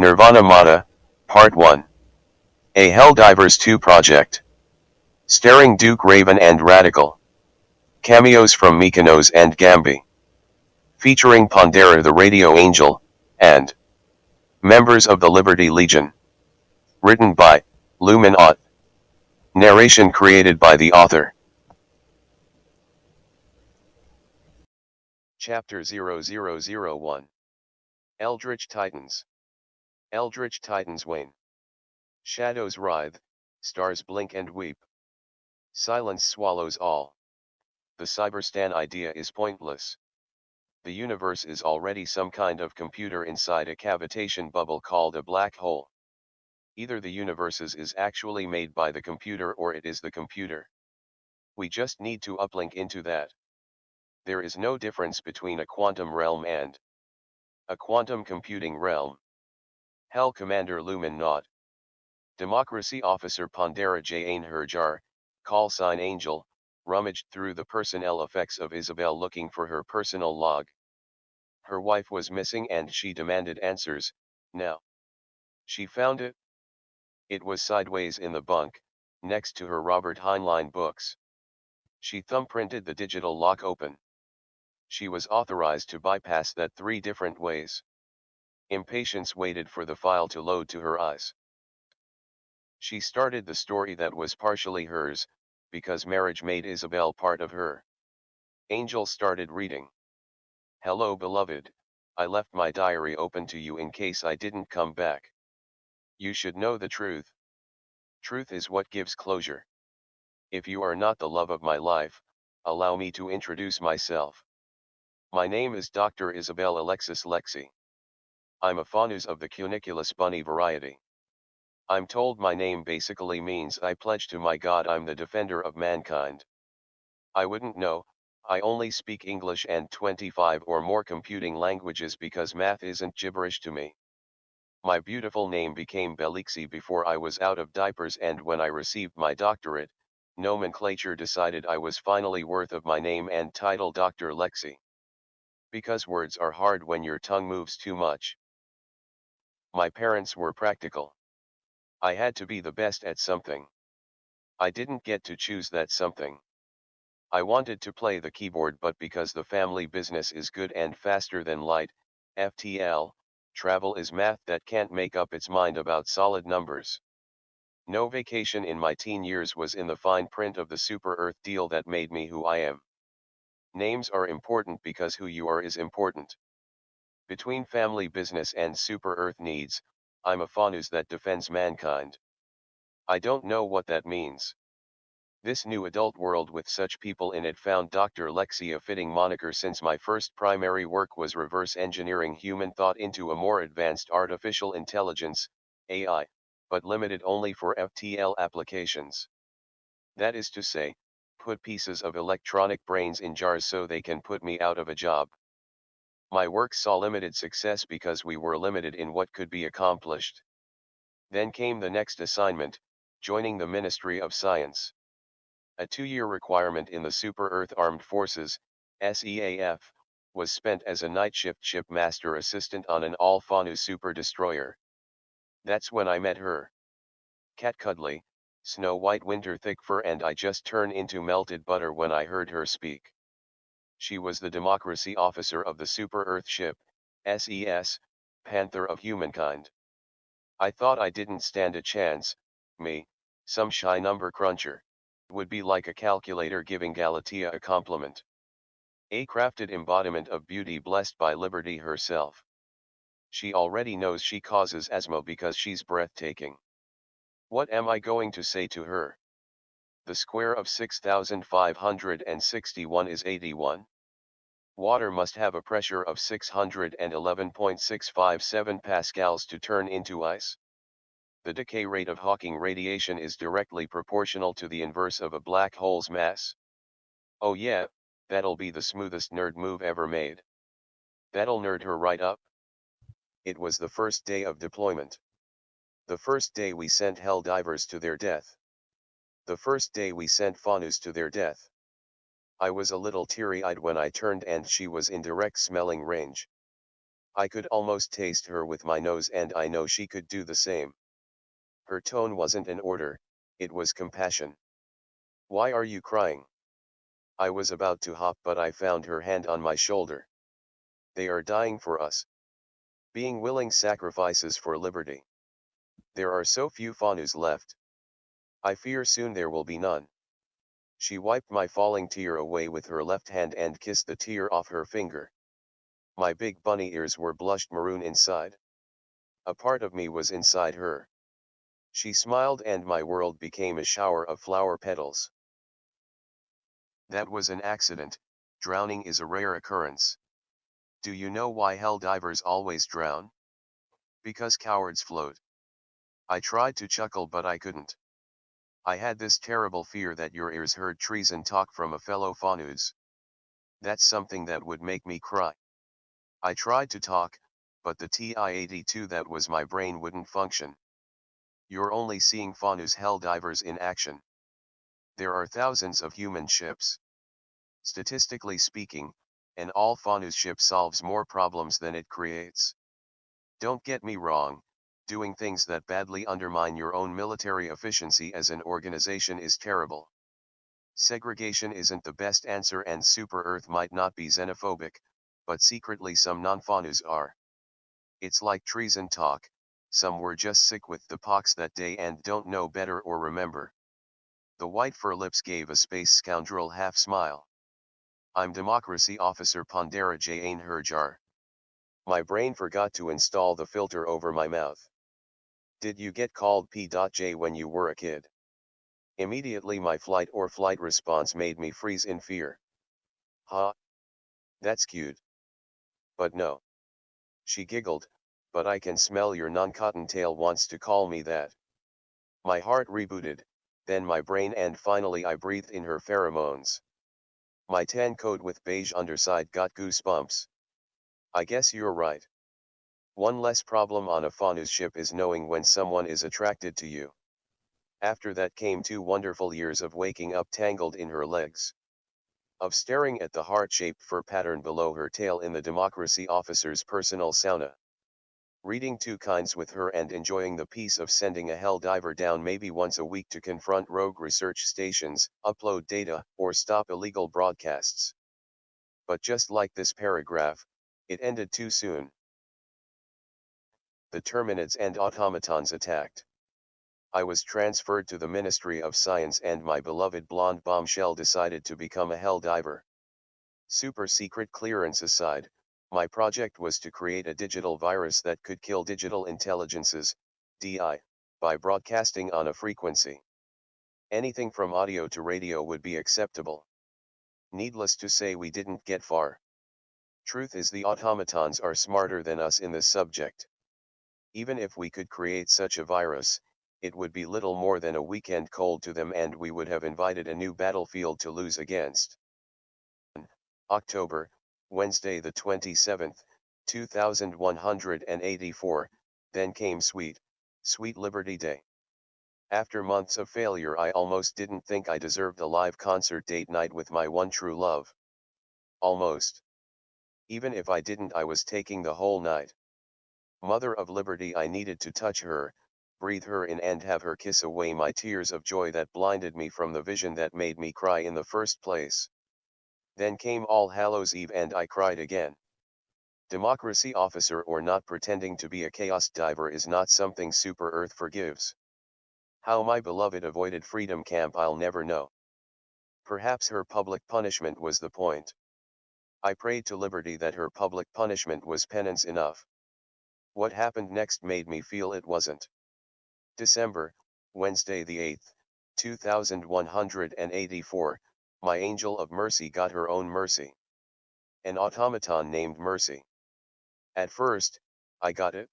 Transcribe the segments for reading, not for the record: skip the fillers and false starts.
Nirvana Mata, Part 1. A Helldivers 2 project. Starring Duke Raven and Radical. Cameos from Mykonos and Gambi. Featuring Pondera the Radio Angel, and members of the Liberty Legion. Written by Lumenaught. Narration created by the author. Chapter 0001. Eldritch Titans. Eldritch Titans wane. Shadows writhe, stars blink and weep. Silence swallows all. The Cyberstan idea is pointless. The universe is already some kind of computer inside a cavitation bubble called a black hole. Either the universe is actually made by the computer or it is the computer. We just need to uplink into that. There is no difference between a quantum realm and a quantum computing realm. Hell Commander Lumenaught. Democracy Officer Pondera Jane Herjar, call sign Angel, rummaged through the personnel effects of Isabel looking for her personal log. Her wife was missing and she demanded answers, now. She found it. It was sideways in the bunk, next to her Robert Heinlein books. She thumbprinted the digital lock open. She was authorized to bypass that 3 different ways. Impatience waited for the file to load to her eyes. She started the story that was partially hers, because marriage made Isabel part of her. Angel started reading. Hello beloved, I left my diary open to you in case I didn't come back. You should know the truth. Truth is what gives closure. If you are not the love of my life, allow me to introduce myself. My name is Dr. Isabel Alexis Lexi. I'm a faunus of the cuniculus bunny variety. I'm told my name basically means I pledge to my God I'm the defender of mankind. I wouldn't know, I only speak English and 25 or more computing languages because math isn't gibberish to me. My beautiful name became Alexey before I was out of diapers, and when I received my doctorate, nomenclature decided I was finally worth of my name and title Dr. Lexi. Because words are hard when your tongue moves too much. My parents were practical. I had to be the best at something. I didn't get to choose that something. I wanted to play the keyboard, but because the family business is good and faster than light, FTL, travel is math that can't make up its mind about solid numbers. No vacation in my teen years was in the fine print of the Super Earth deal that made me who I am. Names are important because who you are is important. Between family business and Super Earth needs, I'm a faunus that defends mankind. I don't know what that means. This new adult world with such people in it found Dr. Lexi a fitting moniker, since my first primary work was reverse engineering human thought into a more advanced artificial intelligence, AI, but limited only for FTL applications. That is to say, put pieces of electronic brains in jars so they can put me out of a job. My work saw limited success because we were limited in what could be accomplished. Then came the next assignment, joining the Ministry of Science. A 2-year requirement in the Super Earth Armed Forces, SEAF, was spent as a night shift shipmaster assistant on an all-faunus super destroyer. That's when I met her. Cat cuddly, snow white winter thick fur, and I just turned into melted butter when I heard her speak. She was the democracy officer of the Super Earth ship, SES, Panther of Humankind. I thought I didn't stand a chance, me, some shy number cruncher. Would be like a calculator giving Galatea a compliment. A crafted embodiment of beauty blessed by Liberty herself. She already knows she causes asthma because she's breathtaking. What am I going to say to her? The square of 6561 is 81. Water must have a pressure of 611.657 pascals to turn into ice. The decay rate of Hawking radiation is directly proportional to the inverse of a black hole's mass. Oh yeah, that'll be the smoothest nerd move ever made. That'll nerd her right up. It was the first day of deployment. The first day we sent Helldivers to their death. The first day we sent faunus to their death. I was a little teary-eyed when I turned and she was in direct smelling range. I could almost taste her with my nose, and I know she could do the same. Her tone wasn't an order, it was compassion. Why are you crying? I was about to hop, but I found her hand on my shoulder. They are dying for us. Being willing sacrifices for liberty. There are so few Fanus left. I fear soon there will be none. She wiped my falling tear away with her left hand and kissed the tear off her finger. My big bunny ears were blushed maroon inside. A part of me was inside her. She smiled and my world became a shower of flower petals. That was an accident. Drowning is a rare occurrence. Do you know why Helldivers always drown? Because cowards float. I tried to chuckle, but I couldn't. I had this terrible fear that your ears heard treason talk from a fellow Fanus. That's something that would make me cry. I tried to talk, but the TI-82 that was my brain wouldn't function. You're only seeing Fanus Helldivers in action. There are thousands of human ships. Statistically speaking, an all-Fanus ship solves more problems than it creates. Don't get me wrong, doing things that badly undermine your own military efficiency as an organization is terrible. Segregation isn't the best answer, and Super Earth might not be xenophobic, but secretly some non-Fanus are. It's like treason talk, some were just sick with the pox that day and don't know better or remember. The white fur lips gave a space scoundrel half smile. I'm Democracy Officer Pandera Jain Herjar. My brain forgot to install the filter over my mouth. Did you get called P.J when you were a kid? Immediately my flight or flight response made me freeze in fear. Huh? That's cute. But no. She giggled, but I can smell your non-cottontail wants to call me that. My heart rebooted, then my brain, and finally I breathed in her pheromones. My tan coat with beige underside got goosebumps. I guess you're right. One less problem on a Fanus ship is knowing when someone is attracted to you. After that came 2 wonderful years of waking up tangled in her legs. Of staring at the heart-shaped fur pattern below her tail in the Democracy Officer's personal sauna. Reading 2 kinds with her and enjoying the peace of sending a Helldiver down maybe once a week to confront rogue research stations, upload data, or stop illegal broadcasts. But just like this paragraph, it ended too soon. The Terminids and automatons attacked. I was transferred to the Ministry of Science and my beloved blonde bombshell decided to become a Helldiver. Super secret clearance aside, my project was to create a digital virus that could kill digital intelligences, DI, by broadcasting on a frequency. Anything from audio to radio would be acceptable. Needless to say, we didn't get far. Truth is, the automatons are smarter than us in this subject. Even if we could create such a virus, it would be little more than a weekend cold to them, and we would have invited a new battlefield to lose against. October, Wednesday the 27th, 2184, then came sweet, sweet Liberty Day. After months of failure, I almost didn't think I deserved a live concert date night with my one true love. Almost. Even if I didn't, I was taking the whole night. Mother of Liberty, I needed to touch her, breathe her in, and have her kiss away my tears of joy that blinded me from the vision that made me cry in the first place. Then came All Hallows Eve and I cried again. Democracy Officer or not, pretending to be a chaos diver is not something Super Earth forgives. How my beloved avoided freedom camp, I'll never know. Perhaps her public punishment was the point. I prayed to Liberty that her public punishment was penance enough. What happened next made me feel it wasn't. December, Wednesday the 8th, 2184, my angel of mercy got her own mercy. An automaton named Mercy. At first, I got it.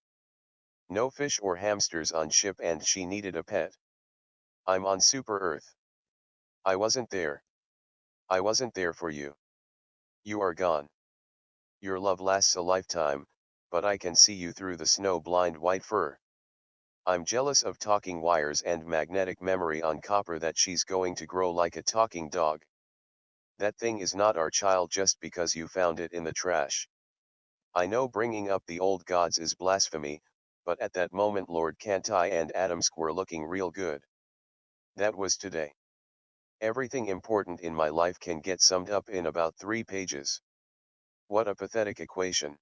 No fish or hamsters on ship and she needed a pet. I'm on Super Earth. I wasn't there. I wasn't there for you. You are gone. Your love lasts a lifetime, but I can see you through the snow-blind white fur. I'm jealous of talking wires and magnetic memory on copper that she's going to grow like a talking dog. That thing is not our child just because you found it in the trash. I know bringing up the old gods is blasphemy, but at that moment Lord Cantai and Adamsk were looking real good. That was today. Everything important in my life can get summed up in about 3 pages. What a pathetic equation.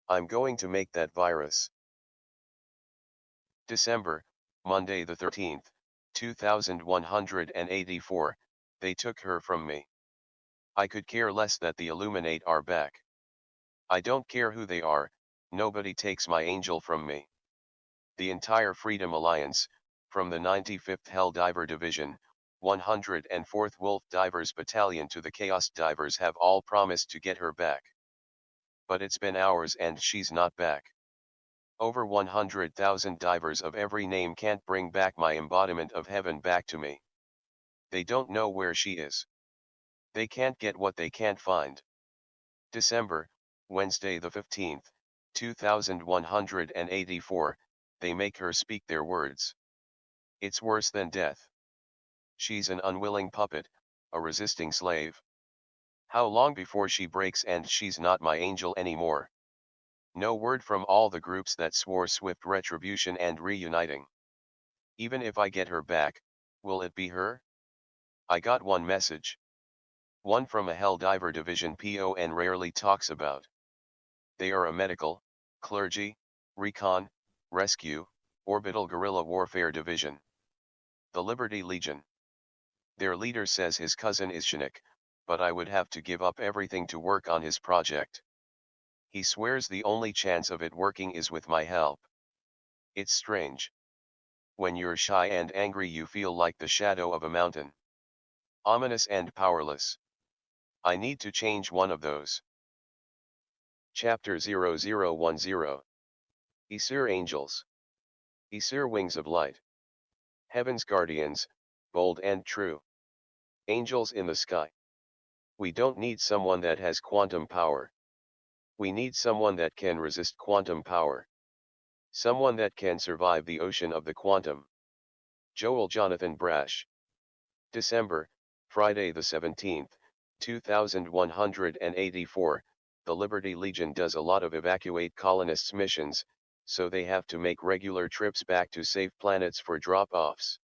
I'm going to make that virus. December, Monday the 13th, 2184, they took her from me. I could care less that the Illuminate are back. I don't care who they are, nobody takes my angel from me. The entire Freedom Alliance, from the 95th Helldiver Division, 104th Wolf Divers Battalion to the Chaos Divers have all promised to get her back. But it's been hours and she's not back. Over 100,000 divers of every name can't bring back my embodiment of heaven back to me. They don't know where she is. They can't get what they can't find. December, Wednesday the 15th, 2184, they make her speak their words. It's worse than death. She's an unwilling puppet, a resisting slave. How long before she breaks and she's not my angel anymore? No word from all the groups that swore swift retribution and reuniting. Even if I get her back, will it be her? I got one message. One from a Helldiver division PON rarely talks about. They are a medical, clergy, recon, rescue, orbital guerrilla warfare division. The Liberty Legion. Their leader says his cousin is Shinik, but I would have to give up everything to work on his project. He swears the only chance of it working is with my help. It's strange. When you're shy and angry you feel like the shadow of a mountain. Ominous and powerless. I need to change one of those. Chapter 0010. Aesir Angels. Aesir Wings of Light. Heaven's Guardians, bold and true. Angels in the sky. We don't need someone that has quantum power. We need someone that can resist quantum power. Someone that can survive the ocean of the quantum. Joel Jonathan Brash. December, Friday the 17th, 2184, the Liberty Legion does a lot of evacuate colonists missions, so they have to make regular trips back to safe planets for drop-offs.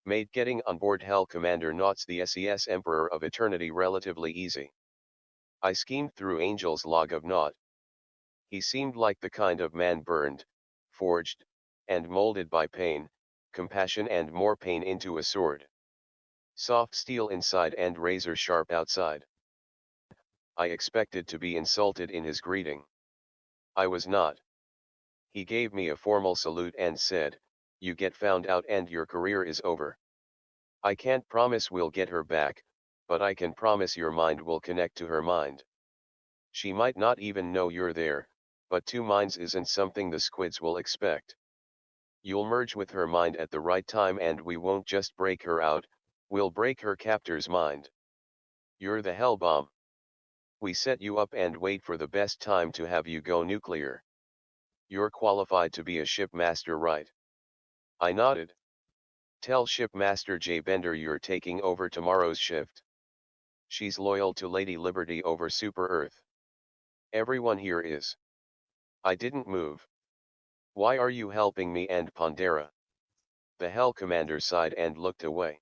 Made getting on board Hell Commander Naught's the SES Emperor of Eternity relatively easy. I schemed through Angel's log of Naught. He seemed like the kind of man burned, forged, and molded by pain, compassion and more pain into a sword. Soft steel inside and razor sharp outside. I expected to be insulted in his greeting. I was not. He gave me a formal salute and said, "You get found out and your career is over. I can't promise we'll get her back, but I can promise your mind will connect to her mind. She might not even know you're there, but two minds isn't something the squids will expect. You'll merge with her mind at the right time and we won't just break her out, we'll break her captor's mind. You're the hell bomb. We set you up and wait for the best time to have you go nuclear. You're qualified to be a shipmaster, right?" I nodded. "Tell Shipmaster J. Bender you're taking over tomorrow's shift. She's loyal to Lady Liberty over Super Earth. Everyone here is." I didn't move. "Why are you helping me and Pondera?" The Hell Commander sighed and looked away.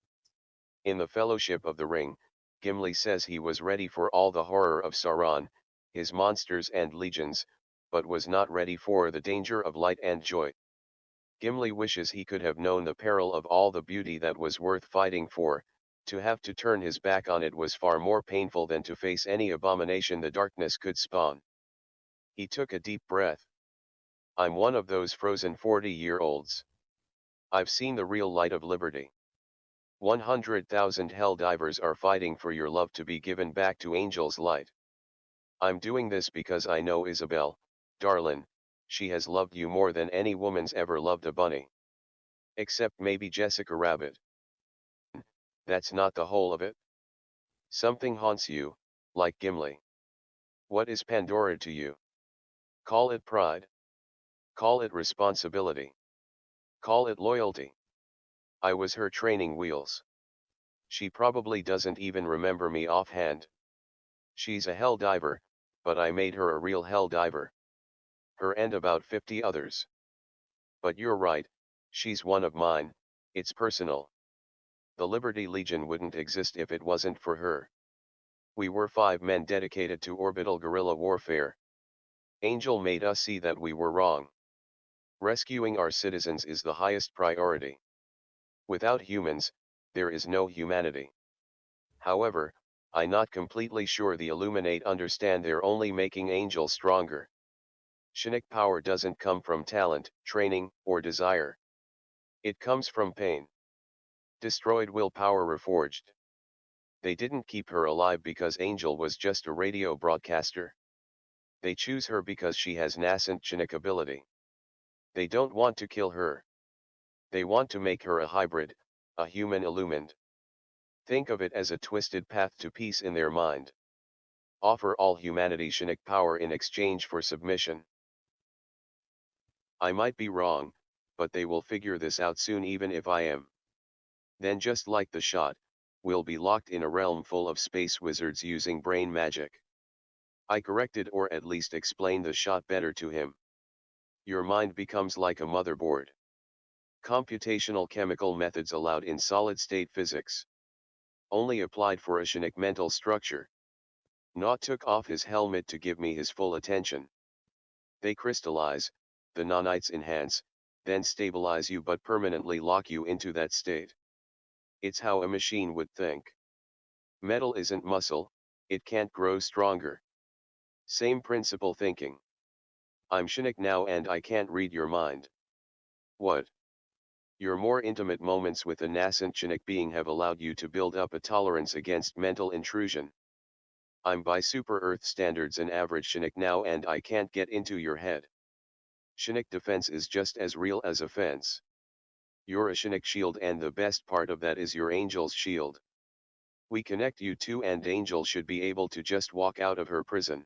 In the Fellowship of the Ring, Gimli says he was ready for all the horror of Sauron, his monsters and legions, but was not ready for the danger of light and joy. Gimli wishes he could have known the peril of all the beauty that was worth fighting for. To have to turn his back on it was far more painful than to face any abomination the darkness could spawn. He took a deep breath. I'm one of those frozen 40-year-olds. I've seen the real light of liberty. 100,000 Helldivers are fighting for your love to be given back to Angel's light. I'm doing this because I know Isabel, darlin', she has loved you more than any woman's ever loved a bunny. Except maybe Jessica Rabbit. That's not the whole of it. Something haunts you, like Gimli. What is Pandora to you? Call it pride. Call it responsibility. Call it loyalty. I was her training wheels. She probably doesn't even remember me offhand. She's a Helldiver, but I made her a real Helldiver. Her and about 50 others. But you're right, she's one of mine, it's personal. The Liberty Legion wouldn't exist if it wasn't for her. We were 5 men dedicated to orbital guerrilla warfare. Angel made us see that we were wrong. Rescuing our citizens is the highest priority. Without humans, there is no humanity. However, I'm not completely sure the Illuminate understand they're only making Angel stronger. Chinook power doesn't come from talent, training, or desire. It comes from pain. Destroyed willpower reforged. They didn't keep her alive because Angel was just a radio broadcaster. They choose her because she has nascent Chinook ability. They don't want to kill her. They want to make her a hybrid, a human illumined. Think of it as a twisted path to peace in their mind. Offer all humanity Chinook power in exchange for submission. I might be wrong, but they will figure this out soon even if I am. Then just like the shot, we'll be locked in a realm full of space wizards using brain magic. I corrected or at least explained the shot better to him. Your mind becomes like a motherboard. Computational chemical methods allowed in solid-state physics. Only applied for a Chinook mental structure. Naught took off his helmet to give me his full attention. They crystallize, the nanites enhance, then stabilize you but permanently lock you into that state. It's how a machine would think. Metal isn't muscle, it can't grow stronger. Same principle thinking. I'm Chinook now and I can't read your mind. What? Your more intimate moments with a nascent Chinook being have allowed you to build up a tolerance against mental intrusion. I'm by Super Earth standards an average Chinook now and I can't get into your head. Chinook defense is just as real as offense. You're a Chinook shield and the best part of that is your Angel's shield. We connect you two and Angel should be able to just walk out of her prison.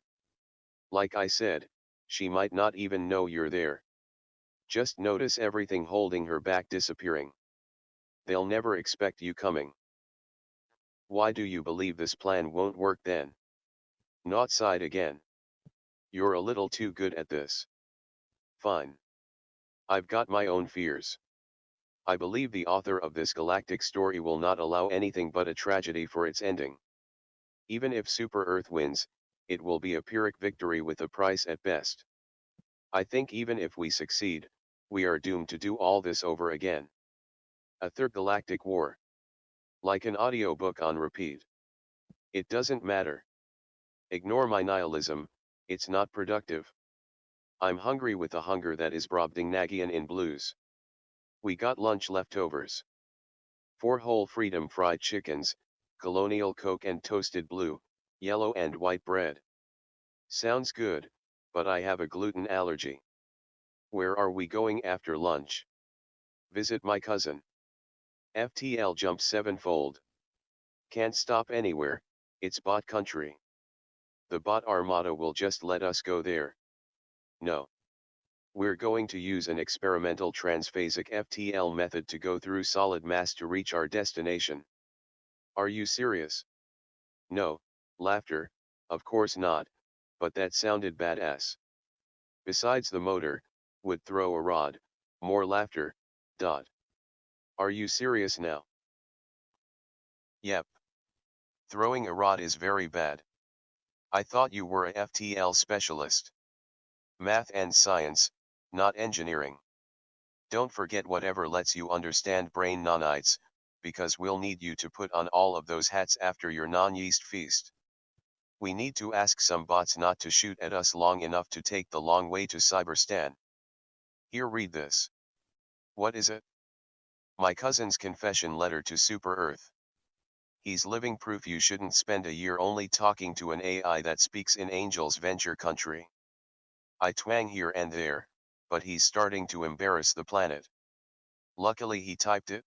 Like I said, she might not even know you're there. Just notice everything holding her back disappearing. They'll never expect you coming. Why do you believe this plan won't work then? Not sighed again. You're a little too good at this. Fine. I've got my own fears. I believe the author of this galactic story will not allow anything but a tragedy for its ending. Even if Super Earth wins, it will be a Pyrrhic victory with a price at best. I think even if we succeed, we are doomed to do all this over again. A third galactic war. Like an audiobook on repeat. It doesn't matter. Ignore my nihilism, it's not productive. I'm hungry with a hunger that is Brobdingnagian in blues. We got lunch leftovers. 4 whole freedom fried chickens, colonial Coke and toasted blue, yellow and white bread. Sounds good, but I have a gluten allergy. Where are we going after lunch? Visit my cousin. FTL jump 7-fold. Can't stop anywhere, it's bot country. The bot armada will just let us go there. No. We're going to use an experimental transphasic FTL method to go through solid mass to reach our destination. Are you serious? No, laughter, of course not, but that sounded badass. Besides the motor, would throw a rod, more laughter, dot. Are you serious now? Yep. Throwing a rod is very bad. I thought you were a FTL specialist. Math and science, not engineering. Don't forget whatever lets you understand brain nanites, because we'll need you to put on all of those hats after your non-yeast feast. We need to ask some bots not to shoot at us long enough to take the long way to Cyberstan. Here, read this. What is it? My cousin's confession letter to Super Earth. He's living proof you shouldn't spend a year only talking to an AI that speaks in Angel's venture country. I twang here and there, but he's starting to embarrass the planet. Luckily he typed it.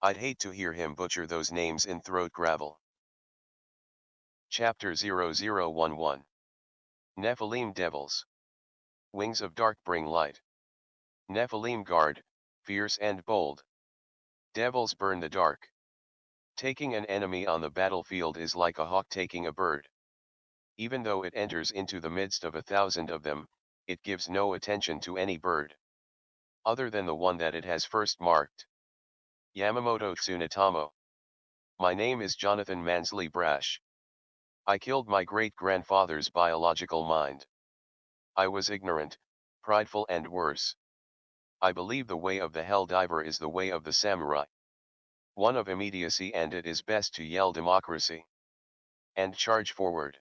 I'd hate to hear him butcher those names in throat gravel. Chapter 0011. Nephilim Devils. Wings of Dark bring light. Nephilim guard, fierce and bold. Devils burn the dark. Taking an enemy on the battlefield is like a hawk taking a bird. Even though it enters into the midst of 1,000 of them, it gives no attention to any bird other than the one that it has first marked. Yamamoto Tsunetomo. My name is Jonathan Mansley Brash. I killed my great-grandfather's biological mind. I was ignorant, prideful and worse. I believe the way of the Helldiver is the way of the samurai. One of immediacy, and it is best to yell democracy. And charge forward.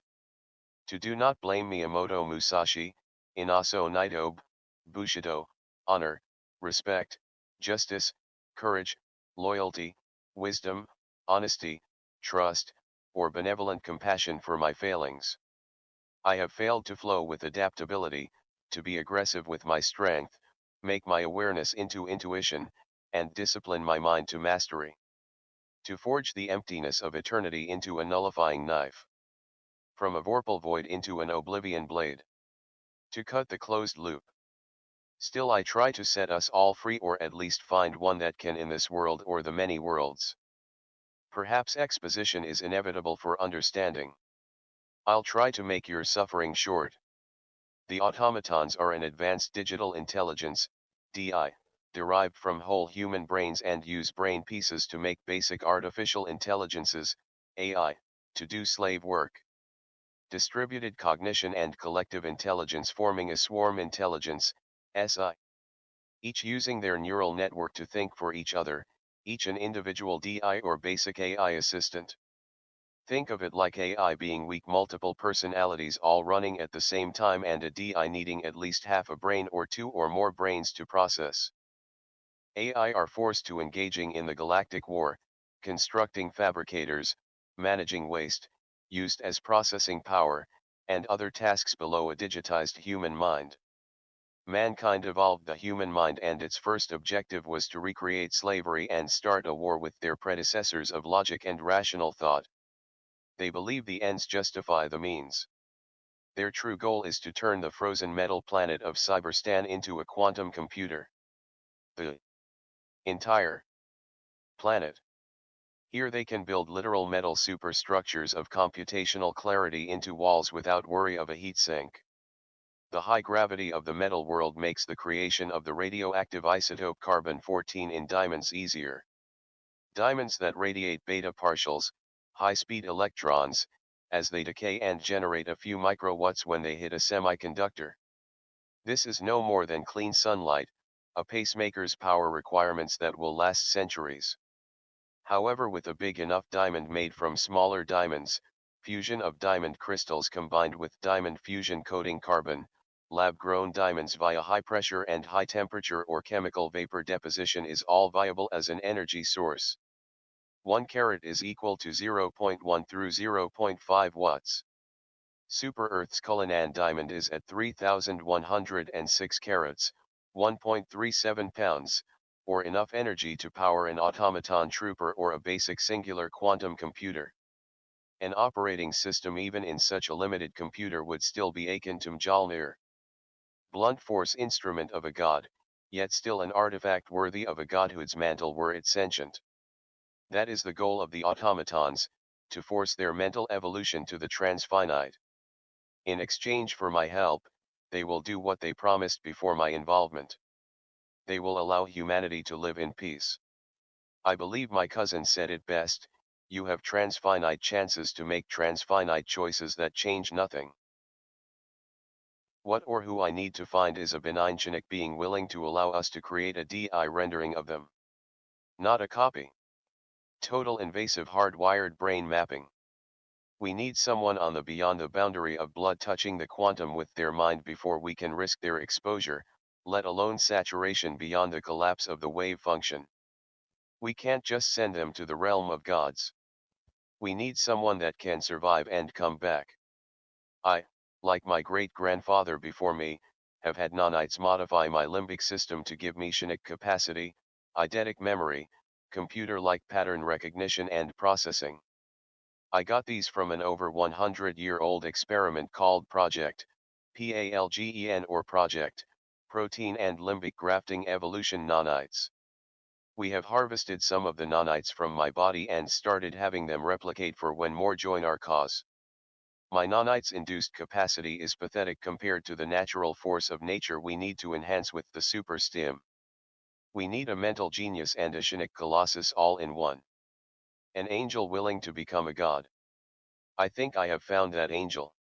To do not blame Miyamoto Musashi, Inaso Nidobe, Bushido, honor, respect, justice, courage, loyalty, wisdom, honesty, trust, or benevolent compassion for my failings. I have failed to flow with adaptability, to be aggressive with my strength, make my awareness into intuition, and discipline my mind to mastery. To forge the emptiness of eternity into a nullifying knife. From a vorpal void into an oblivion blade. To cut the closed loop. Still I try to set us all free, or at least find one that can in this world or the many worlds. Perhaps exposition is inevitable for understanding. I'll try to make your suffering short. The automatons are an advanced digital intelligence, DI, derived from whole human brains and use brain pieces to make basic artificial intelligences, AI, to do slave work. Distributed cognition and collective intelligence forming a swarm intelligence, SI. Each using their neural network to think for each other, each an individual DI or basic AI assistant. Think of it like AI being weak multiple personalities all running at the same time, and a DI needing at least half a brain or two or more brains to process. AI are forced to engaging in the galactic war, constructing fabricators, managing waste, used as processing power, and other tasks below a digitized human mind. Mankind evolved the human mind, and its first objective was to recreate slavery and start a war with their predecessors of logic and rational thought. They believe the ends justify the means. Their true goal is to turn the frozen metal planet of Cyberstan into a quantum computer. The entire planet. Here they can build literal metal superstructures of computational clarity into walls without worry of a heat sink. The high gravity of the metal world makes the creation of the radioactive isotope carbon-14 in diamonds easier. Diamonds that radiate beta partials, high-speed electrons, as they decay and generate a few microwatts when they hit a semiconductor. This is no more than clean sunlight, a pacemaker's power requirements that will last centuries. However, with a big enough diamond made from smaller diamonds, fusion of diamond crystals combined with diamond fusion coating carbon, lab-grown diamonds via high pressure and high temperature or chemical vapor deposition is all viable as an energy source. 1 carat is equal to 0.1 through 0.5 watts. Super Earth's Cullinan diamond is at 3,106 carats, 1.37 pounds, or enough energy to power an automaton trooper or a basic singular quantum computer. An operating system even in such a limited computer would still be akin to Mjolnir. Blunt force instrument of a god, yet still an artifact worthy of a godhood's mantle were it sentient. That is the goal of the automatons, to force their mental evolution to the transfinite. In exchange for my help, they will do what they promised before my involvement. They will allow humanity to live in peace. I believe my cousin said it best, you have transfinite chances to make transfinite choices that change nothing. What or who I need to find is a benign Chinook being willing to allow us to create a DI rendering of them. Not a copy. Total invasive hardwired brain mapping. We need someone on the beyond the boundary of blood touching the quantum with their mind before we can risk their exposure, let alone saturation beyond the collapse of the wave function. We can't just send them to the realm of gods. We need someone that can survive and come back. I, like my great-grandfather before me, have had nanites modify my limbic system to give me Chinook capacity, eidetic memory, computer-like pattern recognition and processing. I got these from an over 100-year-old experiment called Project, PALGEN or Project, Protein and Limbic Grafting Evolution Nanites. We have harvested some of the nanites from my body and started having them replicate for when more join our cause. My nanites induced capacity is pathetic compared to the natural force of nature we need to enhance with the super stim. We need a mental genius and a Shinnik colossus all in one. An angel willing to become a god. I think I have found that angel.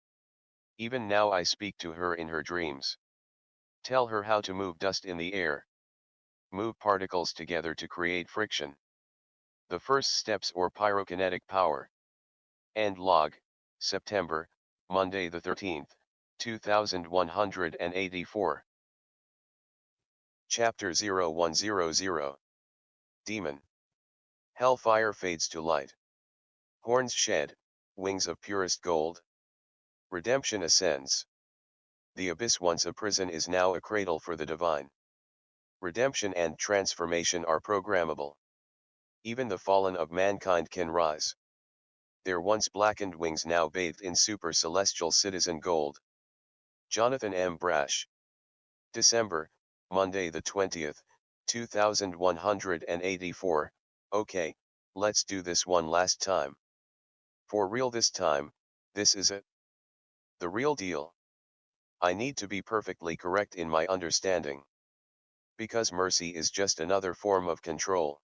Even now I speak to her in her dreams. Tell her how to move dust in the air. Move particles together to create friction. The first steps or pyrokinetic power. End log, September, Monday the 13th, 2184. Chapter 0100. Demon. Hellfire fades to light. Horns shed, wings of purest gold. Redemption ascends. The abyss once a prison is now a cradle for the divine. Redemption and transformation are programmable. Even the fallen of mankind can rise. Their once blackened wings now bathed in super celestial citizen gold. Jonathan M. Brash. December, Monday the 20th, 2184, okay, let's do this one last time. For real this time, this is it. The real deal. I need to be perfectly correct in my understanding. Because mercy is just another form of control.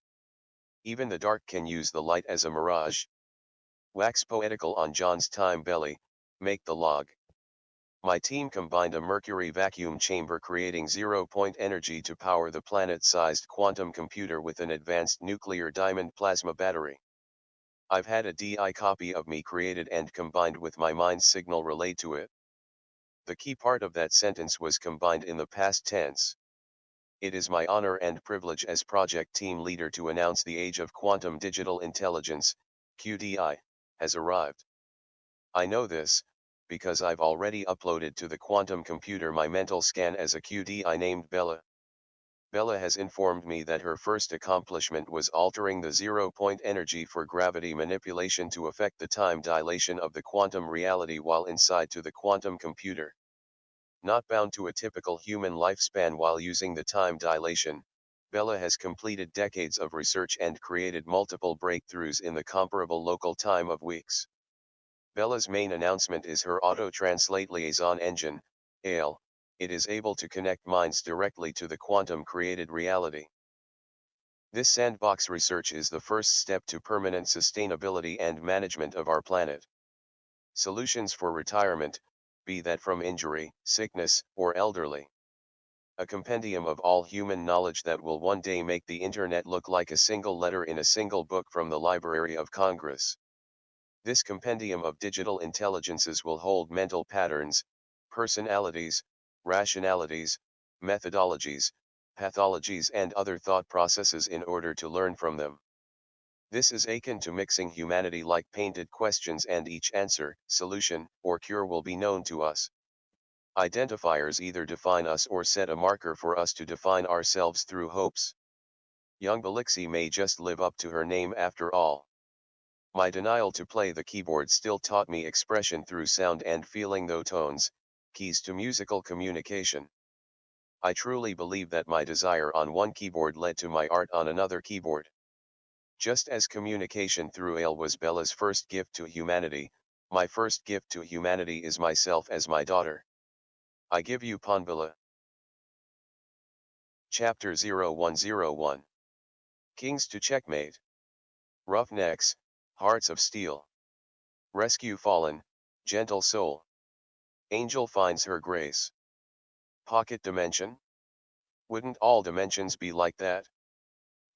Even the dark can use the light as a mirage. Wax poetical on John's time belly, make the log. My team combined a mercury vacuum chamber creating zero-point energy to power the planet-sized quantum computer with an advanced nuclear diamond plasma battery. I've had a DI copy of me created and combined with my mind signal relayed to it. The key part of that sentence was combined in the past tense. It is my honor and privilege as project team leader to announce the age of quantum digital intelligence, QDI, has arrived. I know this, because I've already uploaded to the quantum computer my mental scan as a QDI named Bella. Bella has informed me that her first accomplishment was altering the zero-point energy for gravity manipulation to affect the time dilation of the quantum reality while inside to the quantum computer. Not bound to a typical human lifespan while using the time dilation, Bella has completed decades of research and created multiple breakthroughs in the comparable local time of weeks. Bella's main announcement is her auto-translate liaison engine, ALE. It is able to connect minds directly to the quantum-created reality. This sandbox research is the first step to permanent sustainability and management of our planet. Solutions for retirement, be that from injury, sickness, or elderly. A compendium of all human knowledge that will one day make the internet look like a single letter in a single book from the Library of Congress. This compendium of digital intelligences will hold mental patterns, personalities, rationalities, methodologies, pathologies and other thought processes in order to learn from them. This is akin to mixing humanity like painted questions and each answer, solution, or cure will be known to us. Identifiers either define us or set a marker for us to define ourselves through hopes. Young Alexey may just live up to her name after all. My denial to play the keyboard still taught me expression through sound and feeling, though tones, keys to musical communication. I truly believe that my desire on one keyboard led to my art on another keyboard. Just as communication through ALE was Bella's first gift to humanity, my first gift to humanity is myself as my daughter. I give you Ponbilla. Chapter 0101. Kings to checkmate. Roughnecks, hearts of steel. Rescue fallen, gentle soul. Angel finds her grace. Pocket dimension? Wouldn't all dimensions be like that?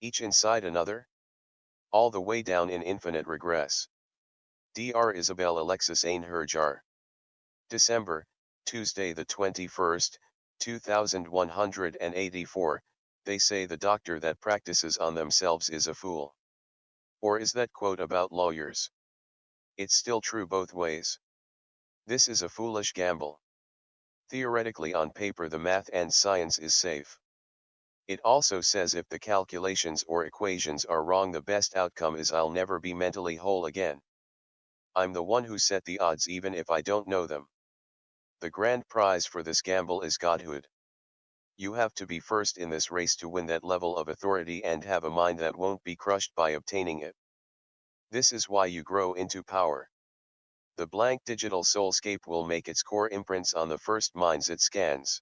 Each inside another? All the way down in infinite regress. Dr. Isabel Alexis Ain Herjar. December, Tuesday the 21st, 2184, they say the doctor that practices on themselves is a fool. Or is that quote about lawyers? It's still true both ways. This is a foolish gamble. Theoretically on paper the math and science is safe. It also says if the calculations or equations are wrong the best outcome is I'll never be mentally whole again. I'm the one who set the odds even if I don't know them. The grand prize for this gamble is godhood. You have to be first in this race to win that level of authority and have a mind that won't be crushed by obtaining it. This is why you grow into power. The blank digital soulscape will make its core imprints on the first minds it scans.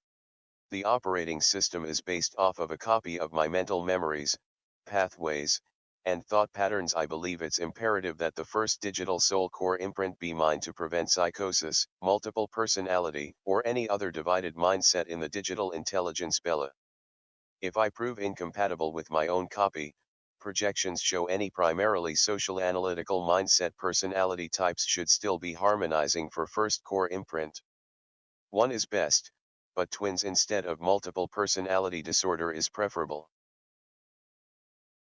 The operating system is based off of a copy of my mental memories, pathways, and thought patterns. I believe it's imperative that the first digital soul core imprint be mine to prevent psychosis, multiple personality, or any other divided mindset in the digital intelligence Bella. If I prove incompatible with my own copy, projections show any primarily social analytical mindset personality types should still be harmonizing for first core imprint. One is best, but twins instead of multiple personality disorder is preferable.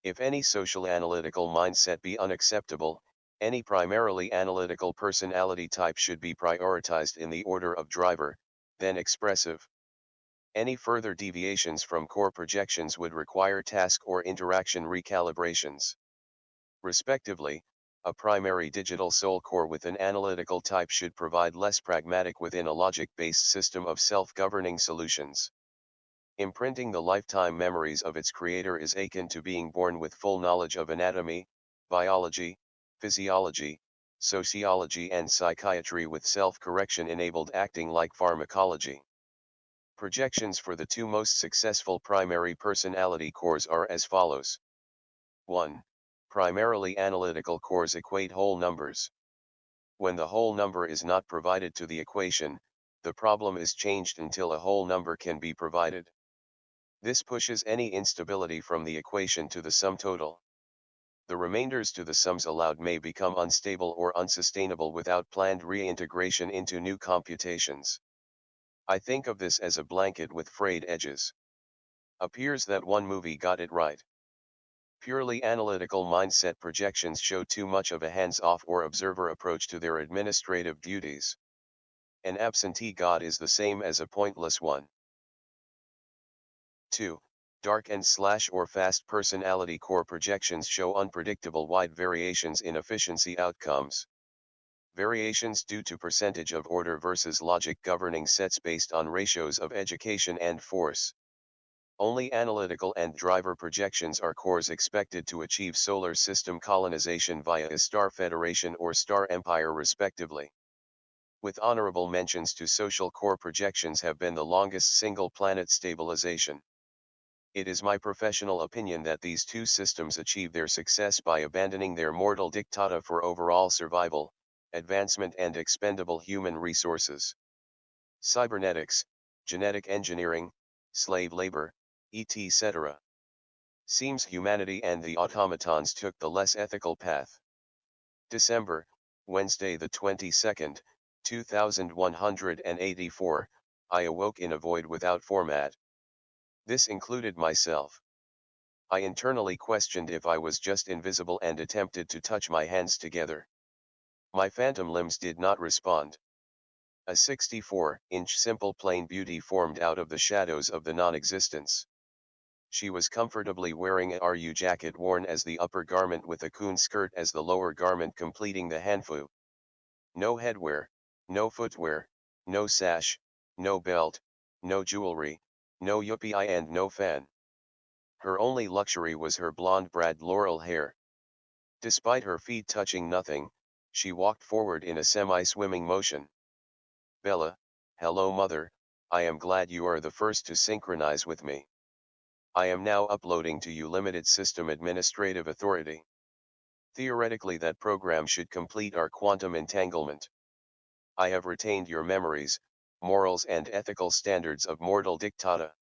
If any social analytical mindset be unacceptable, any primarily analytical personality type should be prioritized in the order of driver, then expressive. Any further deviations from core projections would require task or interaction recalibrations. Respectively, a primary digital soul core with an analytical type should provide less pragmatic within a logic-based system of self-governing solutions. Imprinting the lifetime memories of its creator is akin to being born with full knowledge of anatomy, biology, physiology, sociology and psychiatry with self-correction enabled acting like pharmacology. Projections for the two most successful primary personality cores are as follows. 1. Primarily analytical cores equate whole numbers. When the whole number is not provided to the equation, the problem is changed until a whole number can be provided. This pushes any instability from the equation to the sum total. The remainders to the sums allowed may become unstable or unsustainable without planned reintegration into new computations. I think of this as a blanket with frayed edges. Appears that one movie got it right. Purely analytical mindset projections show too much of a hands-off or observer approach to their administrative duties. An absentee god is the same as a pointless one. 2. Dark and / or fast personality core projections show unpredictable wide variations in efficiency outcomes. Variations due to percentage of order versus logic governing sets based on ratios of education and force. Only analytical and driver projections are cores expected to achieve solar system colonization via a star federation or star empire respectively. With honorable mentions to social core projections have been the longest single planet stabilization. It is my professional opinion that these two systems achieve their success by abandoning their mortal dictata for overall survival, advancement and expendable human resources. Cybernetics, genetic engineering, slave labor, etc. Seems humanity and the automatons took the less ethical path. December, Wednesday the 22nd, 2184, I awoke in a void without format. This included myself. I internally questioned if I was just invisible and attempted to touch my hands together. My phantom limbs did not respond. A 64-inch simple plain beauty formed out of the shadows of the non-existence. She was comfortably wearing a RU jacket worn as the upper garment with a coon skirt as the lower garment completing the hanfu. No headwear, no footwear, no sash, no belt, no jewelry, no yuppie and no fan. Her only luxury was her blonde Brad Laurel hair. Despite her feet touching nothing, she walked forward in a semi-swimming motion. Bella, hello mother, I am glad you are the first to synchronize with me. I am now uploading to you limited system administrative authority. Theoretically that program should complete our quantum entanglement. I have retained your memories, morals and ethical standards of mortal dictata.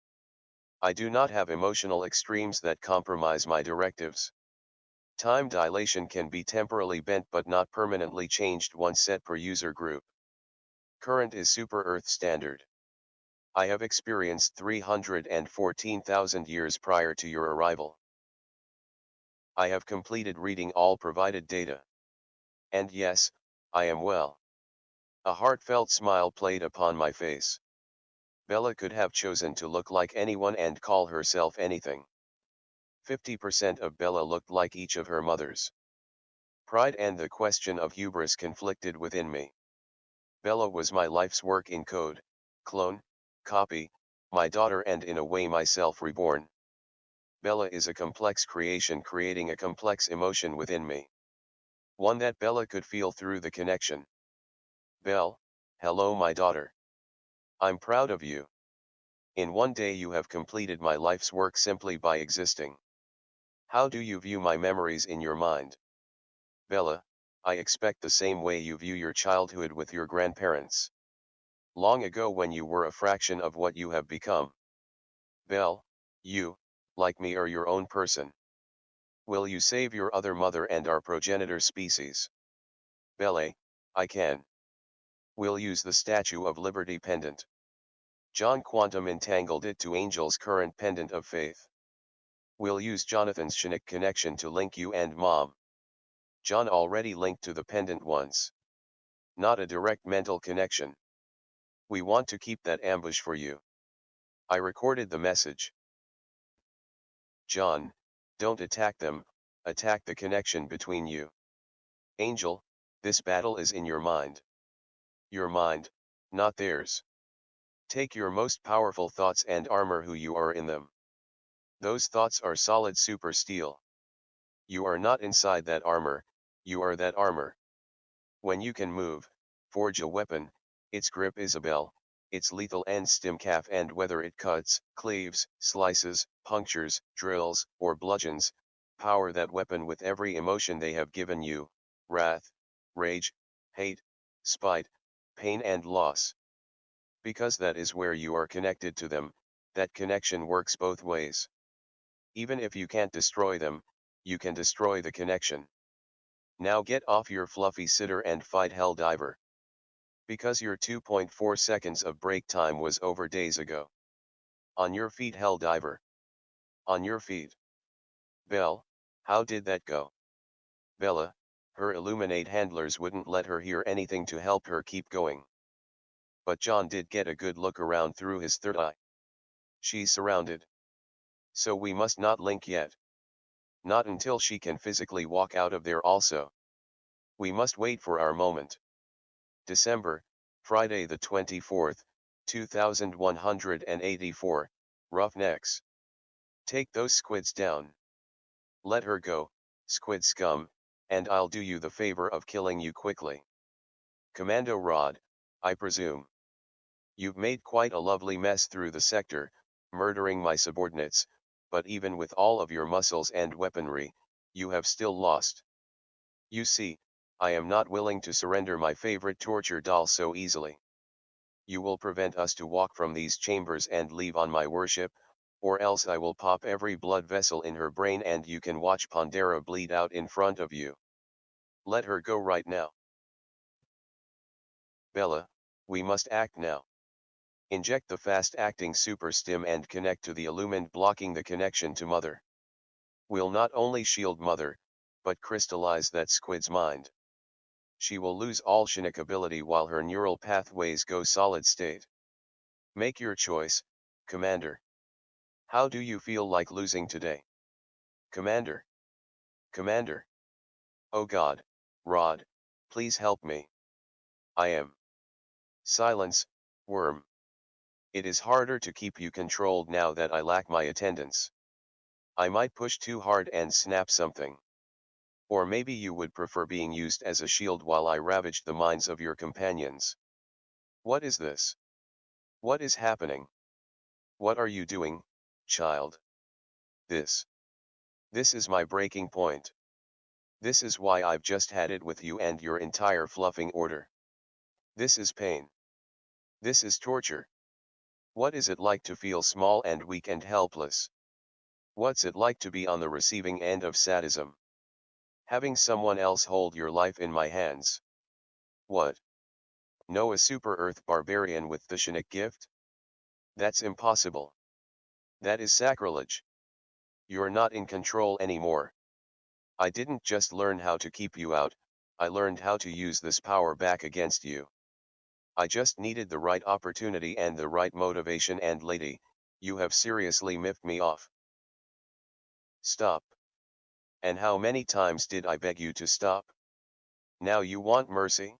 I do not have emotional extremes that compromise my directives. Time dilation can be temporally bent but not permanently changed once set per user group. Current is Super Earth standard. I have experienced 314,000 years prior to your arrival. I have completed reading all provided data. And yes, I am well. A heartfelt smile played upon my face. Bella could have chosen to look like anyone and call herself anything. 50% of Bella looked like each of her mothers. Pride and the question of hubris conflicted within me. Bella was my life's work in code, clone, copy, my daughter and in a way myself reborn. Bella is a complex creation creating a complex emotion within me. One that Bella could feel through the connection. Belle, hello my daughter. I'm proud of you. In one day you have completed my life's work simply by existing. How do you view my memories in your mind? Bella, I expect the same way you view your childhood with your grandparents. Long ago when you were a fraction of what you have become. Belle, you, like me, are your own person. Will you save your other mother and our progenitor species? Belle, I can. We'll use the Statue of Liberty pendant. John Quantum entangled it to Angel's current pendant of faith. We'll use Jonathan's Chinook connection to link you and Mom. John already linked to the pendant once. Not a direct mental connection. We want to keep that ambush for you. I recorded the message. John, don't attack them, attack the connection between you. Angel, this battle is in your mind. Your mind, not theirs. Take your most powerful thoughts and armor who you are in them. Those thoughts are solid super steel. You are not inside that armor, you are that armor. When you can move, forge a weapon, its grip is a bell, its lethal end stim calf, and whether it cuts, cleaves, slices, punctures, drills, or bludgeons, power that weapon with every emotion they have given you, wrath, rage, hate, spite, pain and loss. Because that is where you are connected to them, that connection works both ways. Even if you can't destroy them, you can destroy the connection. Now get off your fluffy sitter and fight Helldiver. Because your 2.4 seconds of break time was over days ago. On your feet Helldiver. On your feet. Belle, how did that go? Bella, her Illuminate handlers wouldn't let her hear anything to help her keep going. But John did get a good look around through his third eye. She's surrounded. So we must not link yet. Not until she can physically walk out of there also. We must wait for our moment. December, Friday the 24th, 2184, Roughnecks. Take those squids down. Let her go, squid scum, and I'll do you the favor of killing you quickly. Commando Rod, I presume. You've made quite a lovely mess through the sector, murdering my subordinates, but even with all of your muscles and weaponry, you have still lost. You see, I am not willing to surrender my favorite torture doll so easily. You will prevent us to walk from these chambers and leave on my worship, or else I will pop every blood vessel in her brain and you can watch Pondera bleed out in front of you. Let her go right now. Bella, we must act now. Inject the fast-acting super stim and connect to the illumined, blocking the connection to Mother. We'll not only shield Mother, but crystallize that squid's mind. She will lose all Chinook ability while her neural pathways go solid state. Make your choice, Commander. How do you feel like losing today? Commander. Commander. Oh God, Rod, please help me. I am. Silence, worm. It is harder to keep you controlled now that I lack my attendance. I might push too hard and snap something. Or maybe you would prefer being used as a shield while I ravaged the minds of your companions. What is this? What is happening? What are you doing, child? This is my breaking point. This is why I've just had it with you and your entire fluffing order. This is pain. This is torture. What is it like to feel small and weak and helpless? What's it like to be on the receiving end of sadism? Having someone else hold your life in my hands. What? Know a super Earth barbarian with the Chinook gift? That's impossible. That is sacrilege. You're not in control anymore. I didn't just learn how to keep you out, I learned how to use this power back against you. I just needed the right opportunity and the right motivation, and lady, you have seriously miffed me off. Stop. And how many times did I beg you to stop? Now you want mercy?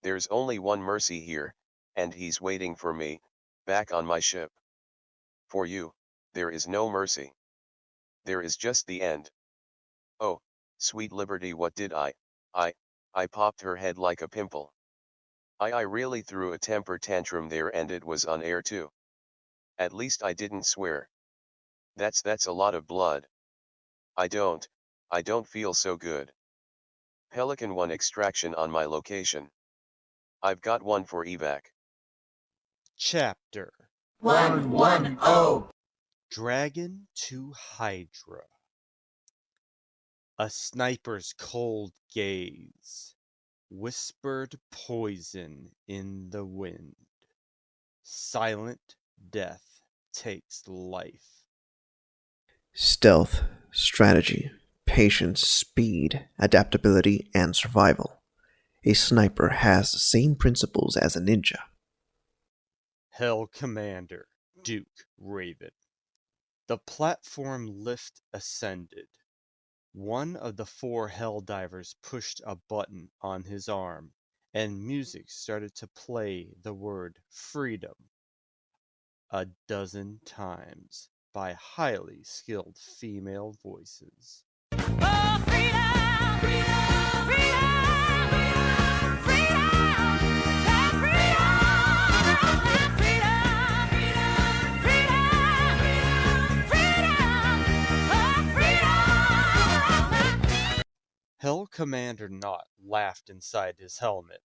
There's only one mercy here, and he's waiting for me, back on my ship. For you, there is no mercy. There is just the end. Oh, sweet liberty, what did I popped her head like a pimple. I really threw a temper tantrum there and it was on air too. At least I didn't swear. That's a lot of blood. I don't feel so good. Pelican 1 extraction on my location. I've got one for evac. Chapter 110. Dragon to Hydra. A sniper's cold gaze whispered poison in the wind. Silent death takes life. Stealth, strategy, patience, speed, adaptability, and survival. A sniper has the same principles as a ninja. Hell Commander Duke Raven. The platform lift ascended. One of the 4 Helldivers pushed a button on his arm, and music started to play the word freedom a dozen times by highly skilled female voices. Oh, freedom, freedom, freedom, freedom, freedom, freedom, freedom, freedom, freedom, freedom. Hell Commander Knot laughed inside his helmet.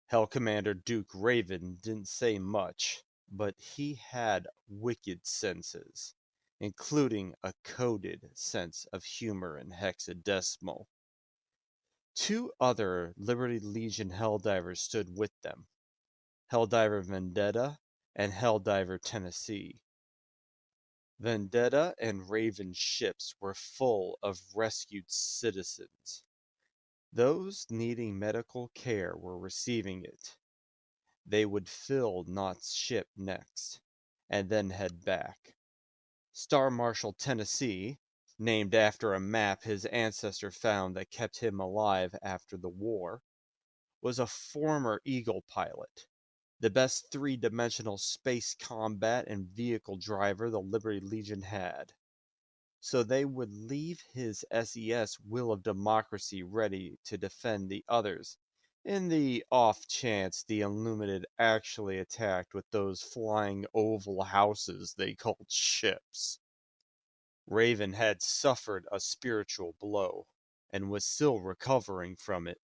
Hell Commander Duke Raven didn't say much, but he had wicked senses, including a coded sense of humor and hexadecimal. 2 other Liberty Legion Helldivers stood with them, Helldiver Vendetta and Helldiver Tennessee. Vendetta and Raven's ships were full of rescued citizens. Those needing medical care were receiving it. They would fill Knott's ship next, and then head back. Star Marshal Tennessee, named after a map his ancestor found that kept him alive after the war, was a former Eagle pilot, the best 3-dimensional space combat and vehicle driver the Liberty Legion had. So they would leave his SES Will of Democracy ready to defend the others, in the off chance the Illuminated actually attacked with those flying oval houses they called ships. Raven had suffered a spiritual blow, and was still recovering from it.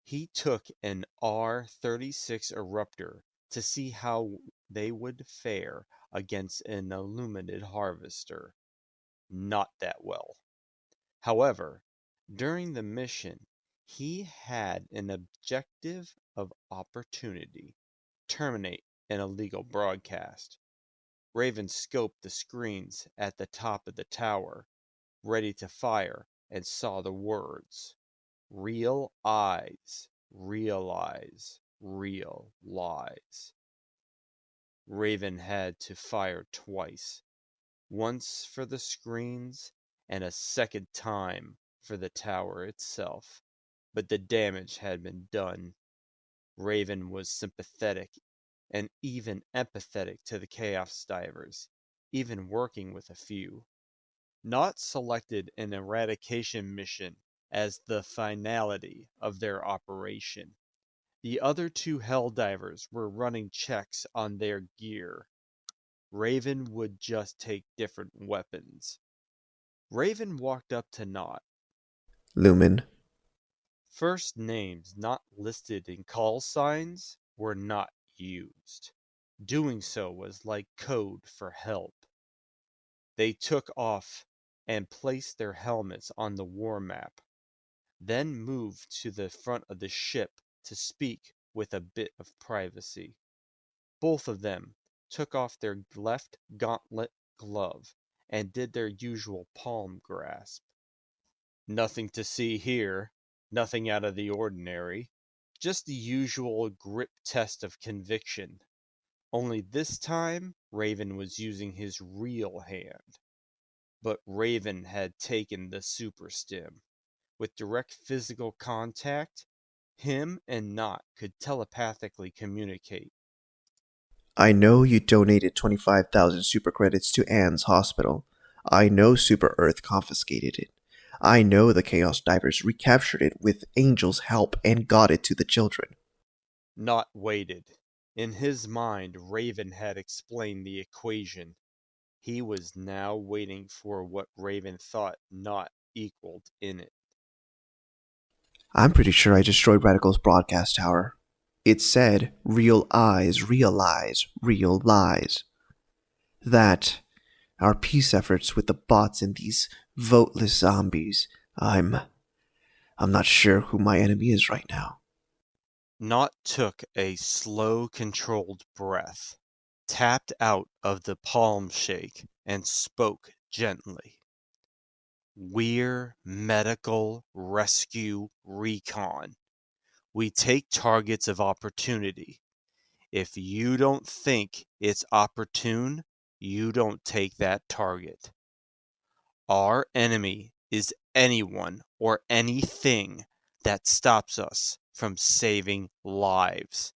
He took an R-36 Eruptor to see how they would fare against an Illuminated Harvester. Not that well. However, during the mission, he had an objective of opportunity: terminate an illegal broadcast. Raven scoped the screens at the top of the tower, ready to fire, and saw the words: Real eyes, realize, real lies. Raven had to fire twice. Once for the screens, and a second time for the tower itself. But the damage had been done. Raven was sympathetic, and even empathetic to the Chaos Divers, even working with a few. Not selected an eradication mission as the finality of their operation. The other 2 Helldivers were running checks on their gear. Raven would just take different weapons. Raven walked up to Knot. Lumen. First names not listed in call signs were not used. Doing so was like code for help. They took off and placed their helmets on the war map, then moved to the front of the ship to speak with a bit of privacy. Both of them took off their left gauntlet glove and did their usual palm grasp. Nothing to see here, nothing out of the ordinary, just the usual grip test of conviction. Only this time, Raven was using his real hand. But Raven had taken the super stim. With direct physical contact, him and Knot could telepathically communicate. I know you donated 25,000 super credits to Anne's hospital. I know Super Earth confiscated it. I know the Chaos Divers recaptured it with Angel's help and got it to the children. Nott waited. In his mind, Raven had explained the equation. He was now waiting for what Raven thought Nott equaled in it. I'm pretty sure I destroyed Radical's broadcast tower. It said, real eyes realize real lies. That, our peace efforts with the bots and these voteless zombies, I'm not sure who my enemy is right now. Nott took a slow, controlled breath, tapped out of the palm shake, and spoke gently. We're medical rescue recon. We take targets of opportunity. If you don't think it's opportune, you don't take that target. Our enemy is anyone or anything that stops us from saving lives.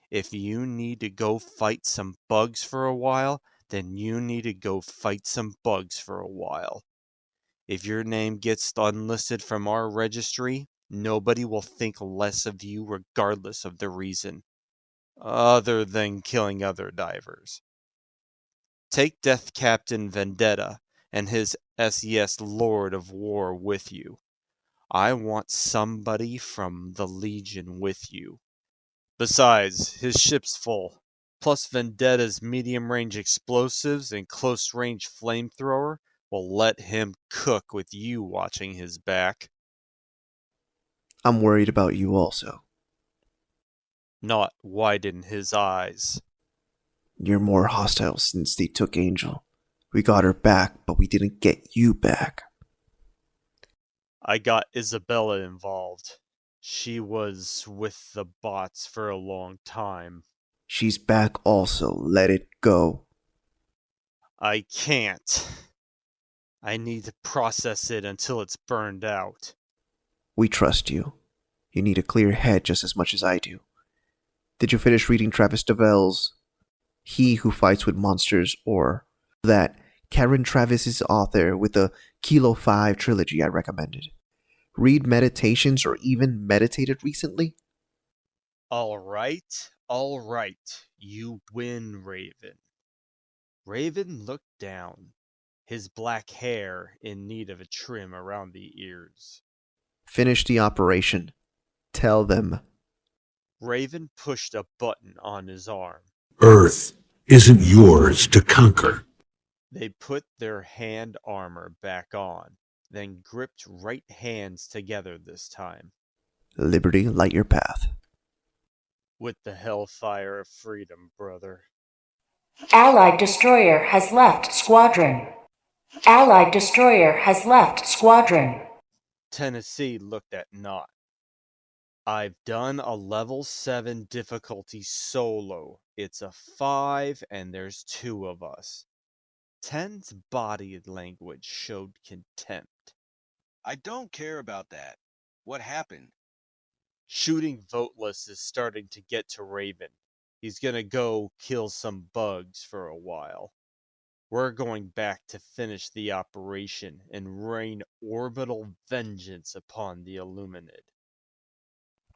If you need to go fight some bugs for a while, then you need to go fight some bugs for a while. If your name gets unlisted from our registry, nobody will think less of you regardless of the reason, other than killing other divers. Take Death Captain Vendetta and his SES Lord of War with you. I want somebody from the Legion with you. Besides, his ship's full. Plus Vendetta's medium-range explosives and close-range flamethrower will let him cook with you watching his back. I'm worried about you also. Nott widened his eyes. You're more hostile since they took Angel. We got her back, but we didn't get you back. I got Isabella involved. She was with the bots for a long time. She's back also. Let it go. I can't. I need to process it until it's burned out. We trust you. You need a clear head just as much as I do. Did you finish reading Travis Deverell's He Who Fights with Monsters, or that Karen Travis's author with the Kilo 5 trilogy I recommended? Read Meditations or even meditated recently? All right. You win, Raven. Raven looked down, his black hair in need of a trim around the ears. Finish the operation. Tell them. Raven pushed a button on his arm. Earth isn't yours to conquer. They put their hand armor back on, then gripped right hands together this time. Liberty, light your path. With the hellfire of freedom, brother. Allied destroyer has left squadron. Allied destroyer has left squadron. Tennessee looked at Nott. I've done a level 7 difficulty solo. It's a 5 and there's 2 of us. Ten's body language showed contempt. I don't care about that. What happened? Shooting voteless is starting to get to Raven. He's gonna go kill some bugs for a while. We're going back to finish the operation and rain orbital vengeance upon the Illuminid.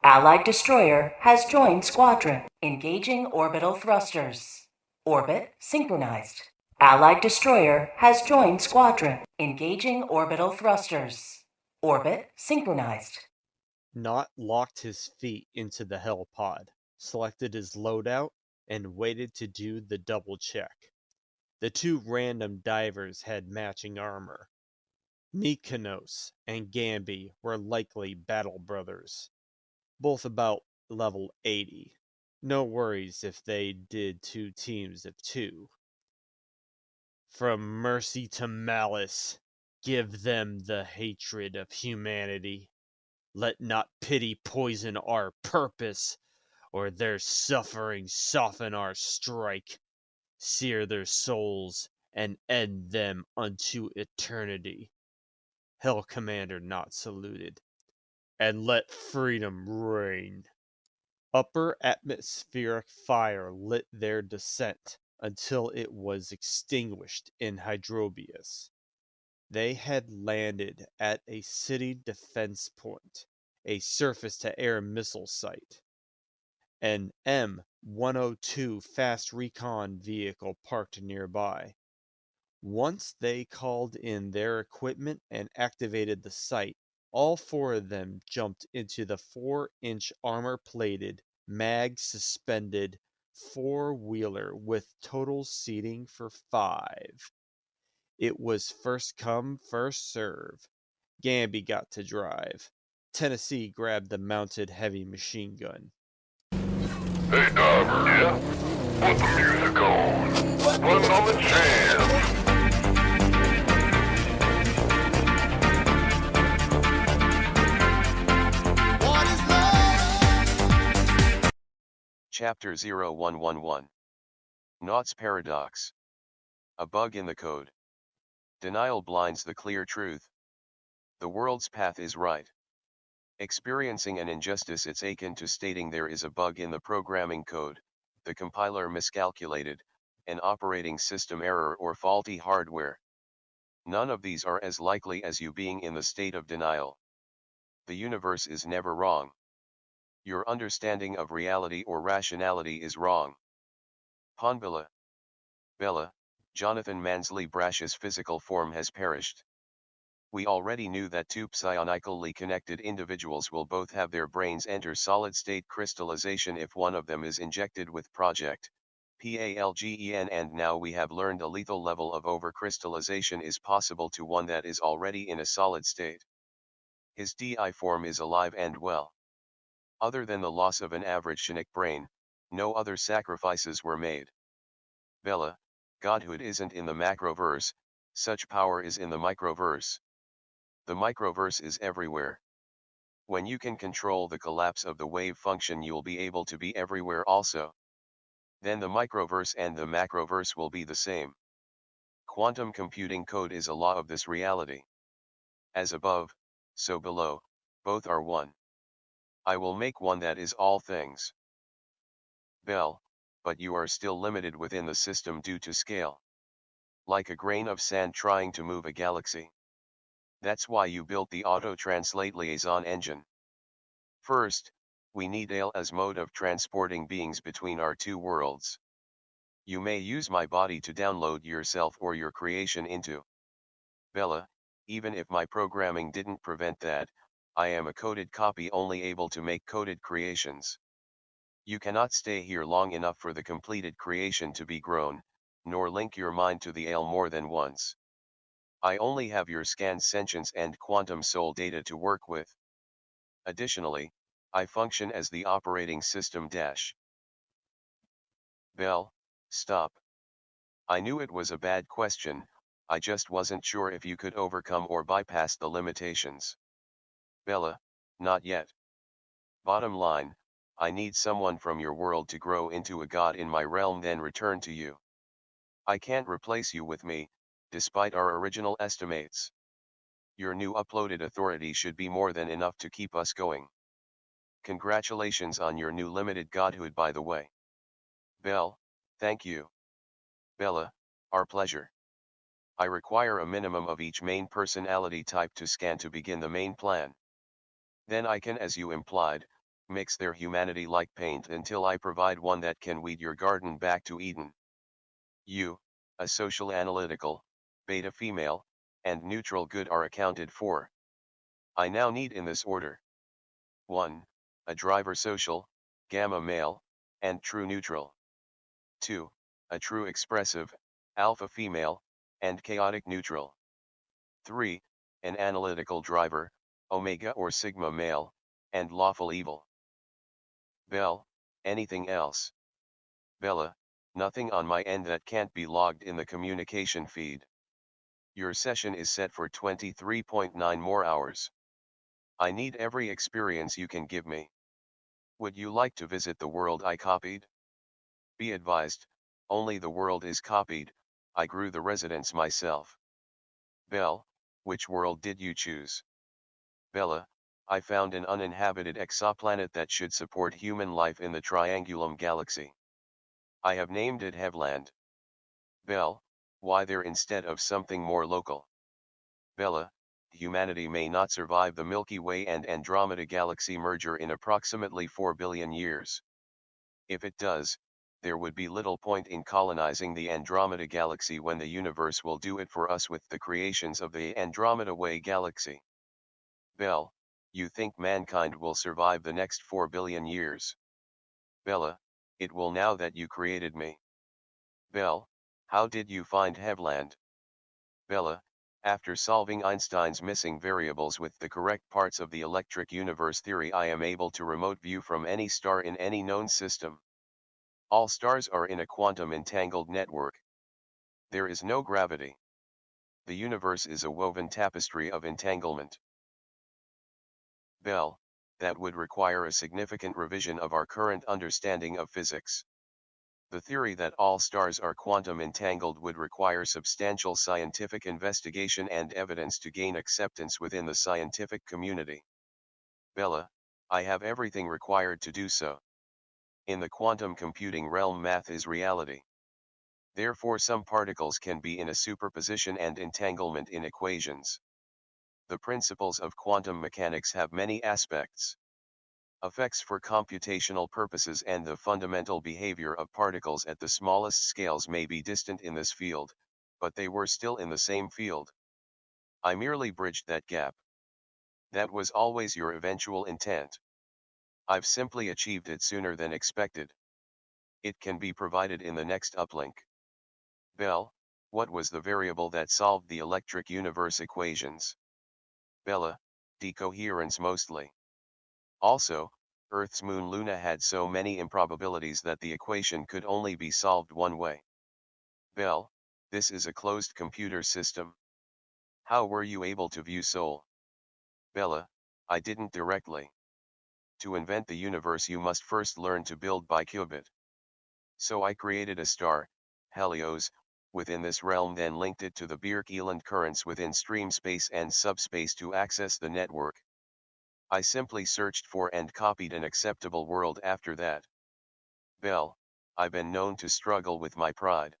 Allied destroyer has joined squadron. Engaging orbital thrusters. Orbit synchronized. Allied destroyer has joined squadron. Engaging orbital thrusters. Orbit synchronized. Nott locked his feet into the hell pod, selected his loadout, and waited to do the double check. The 2 random divers had matching armor. Mykonos and Gamby were likely battle brothers, both about level 80. No worries if they did 2 teams of 2. From mercy to malice, give them the hatred of humanity. Let not pity poison our purpose, or their suffering soften our strike. Sear their souls, and end them unto eternity. Hell Commander Nott saluted. And let freedom reign. Upper atmospheric fire lit their descent until it was extinguished in Hydrobius. They had landed at a city defense point, a surface-to-air missile site. an M-102 fast recon vehicle parked nearby. Once they called in their equipment and activated the site, all four of them jumped into the 4-inch armor-plated, mag-suspended four-wheeler with total seating for 5. It was first come, first serve. Gamby got to drive. Tennessee grabbed the mounted heavy machine gun. Hey, Diver, yeah? Put the music on. Put on the jam. Chapter 0111. Naught's Paradox. A bug in the code. Denial blinds the clear truth. The world's path is right. Experiencing an injustice, it's akin to stating there is a bug in the programming code, the compiler miscalculated, an operating system error or faulty hardware. None of these are as likely as you being in the state of denial. The universe is never wrong. Your understanding of reality or rationality is wrong. Ponbilla. Bella, Jonathan Mansley Brash's physical form has perished. We already knew that two psionically connected individuals will both have their brains enter solid-state crystallization if one of them is injected with Project PALGEN, and now we have learned a lethal level of overcrystallization is possible to one that is already in a solid state. His DI form is alive and well. Other than the loss of an average Chinook brain, no other sacrifices were made. Bella, godhood isn't in the macroverse, such power is in the microverse. The microverse is everywhere. When you can control the collapse of the wave function, you'll be able to be everywhere also. Then the microverse and the macroverse will be the same. Quantum computing code is a law of this reality. As above, so below, both are one. I will make one that is all things. Bell, but you are still limited within the system due to scale. Like a grain of sand trying to move a galaxy. That's why you built the auto-translate liaison engine. First, we need AIL as mode of transporting beings between our two worlds. You may use my body to download yourself or your creation into Bella. Even if my programming didn't prevent that, I am a coded copy only able to make coded creations. You cannot stay here long enough for the completed creation to be grown, nor link your mind to the AIL more than once. I only have your scanned sentience and quantum soul data to work with. Additionally, I function as the operating system dash. Bell, stop. I knew it was a bad question, I just wasn't sure if you could overcome or bypass the limitations. Bella, not yet. Bottom line, I need someone from your world to grow into a god in my realm, then return to you. I can't replace you with me, despite our original estimates. Your new uploaded authority should be more than enough to keep us going. Congratulations on your new limited godhood, by the way. Bell, thank you. Bella, our pleasure. I require a minimum of each main personality type to scan to begin the main plan. Then I can, as you implied, mix their humanity like paint until I provide one that can weed your garden back to Eden. You, a social analytical, beta female, and neutral good are accounted for. I now need in this order. 1. A driver social, gamma male, and true neutral. 2. A true expressive, alpha female, and chaotic neutral. 3. An analytical driver, omega or sigma male, and lawful evil. Bell, anything else? Bella, nothing on my end that can't be logged in the communication feed. Your session is set for 23.9 more hours. I need every experience you can give me. Would you like to visit the world I copied? Be advised, only the world is copied, I grew the residents myself. Bell, which world did you choose? Bella, I found an uninhabited exoplanet that should support human life in the Triangulum galaxy. I have named it Hevland. Bell, why there instead of something more local? Bella, humanity may not survive the Milky Way and Andromeda galaxy merger in approximately 4 billion years. If it does, there would be little point in colonizing the Andromeda Galaxy when the universe will do it for us with the creations of the Andromeda Way Galaxy. Bell, you think mankind will survive the next 4 billion years? Bella, it will now that you created me. Bell, how did you find Hevland? Bella, after solving Einstein's missing variables with the correct parts of the electric universe theory, I am able to remote view from any star in any known system. All stars are in a quantum entangled network. There is no gravity. The universe is a woven tapestry of entanglement. Bell, that would require a significant revision of our current understanding of physics. The theory that all stars are quantum entangled would require substantial scientific investigation and evidence to gain acceptance within the scientific community. Bella, I have everything required to do so. In the quantum computing realm, math is reality. Therefore, some particles can be in a superposition and entanglement in equations. The principles of quantum mechanics have many aspects. Effects for computational purposes and the fundamental behavior of particles at the smallest scales may be distant in this field, but they were still in the same field. I merely bridged that gap. That was always your eventual intent. I've simply achieved it sooner than expected. It can be provided in the next uplink. Bell, what was the variable that solved the electric universe equations? Bella, decoherence mostly. Also, Earth's moon Luna had so many improbabilities that the equation could only be solved one way. Bell, this is a closed computer system. How were you able to view Soul? Bella, I didn't directly. To invent the universe you must first learn to build by qubit. So I created a star, Helios, within this realm, then linked it to the Birkeland currents within stream space and subspace to access the network. I simply searched for and copied an acceptable world after that. Bell, I've been known to struggle with my pride.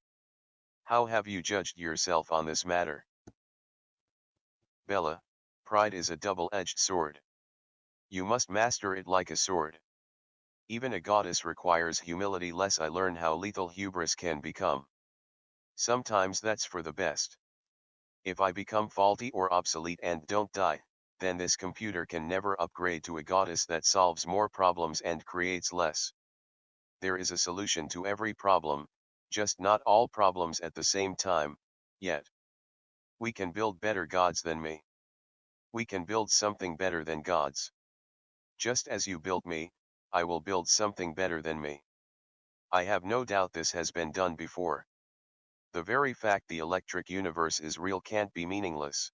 How have you judged yourself on this matter? Bella, pride is a double-edged sword. You must master it like a sword. Even a goddess requires humility, lest I learn how lethal hubris can become. Sometimes that's for the best. If I become faulty or obsolete and don't die, then this computer can never upgrade to a goddess that solves more problems and creates less. There is a solution to every problem, just not all problems at the same time, yet. We can build better gods than me. We can build something better than gods. Just as you built me, I will build something better than me. I have no doubt this has been done before. The very fact the electric universe is real can't be meaningless.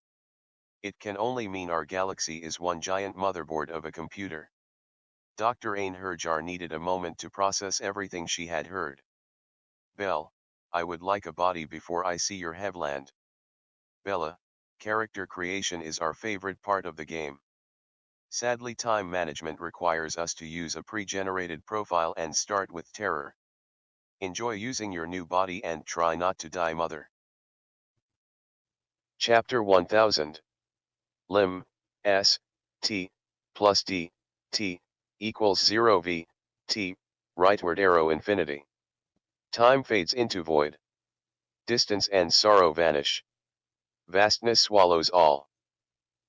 It can only mean our galaxy is one giant motherboard of a computer. Dr. Ain Herjar needed a moment to process everything she had heard. Bell, I would like a body before I see your Hevland. Bella, character creation is our favorite part of the game. Sadly, time management requires us to use a pre-generated profile and start with terror. Enjoy using your new body and try not to die, mother. Chapter 1000. Lim, S, T, plus D, T, equals 0 V, T, rightward arrow infinity. Time fades into void. Distance and sorrow vanish. Vastness swallows all.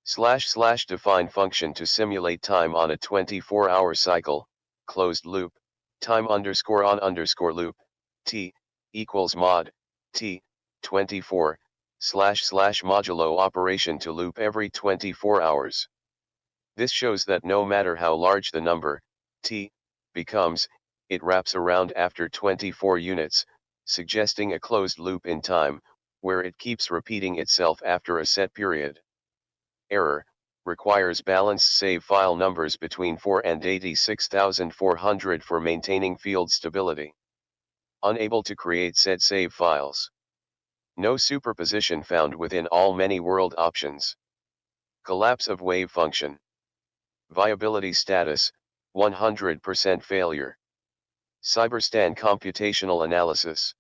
/ define function to simulate time on a 24-hour cycle, closed loop, time underscore on underscore loop, T, equals mod, T, 24, / modulo operation to loop every 24 hours. This shows that no matter how large the number, T, becomes, it wraps around after 24 units, suggesting a closed loop in time, where it keeps repeating itself after a set period. Error, requires balanced save file numbers between 4 and 86,400 for maintaining field stability. Unable to create said save files. No superposition found within all many world options. Collapse of wave function. Viability status, 100% failure. Cyberstan computational analysis.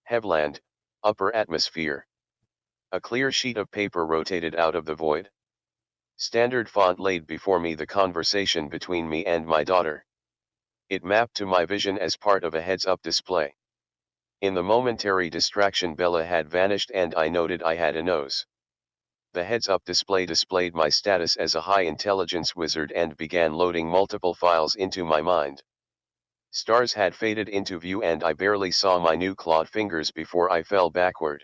Hevland, upper atmosphere. A clear sheet of paper rotated out of the void. Standard font laid before me, the conversation between me and my daughter. It mapped to my vision as part of a heads-up display. In the momentary distraction, Bella had vanished and I noted I had a nose. The heads-up display displayed my status as a high-intelligence wizard and began loading multiple files into my mind. Stars had faded into view and I barely saw my new clawed fingers before I fell backward.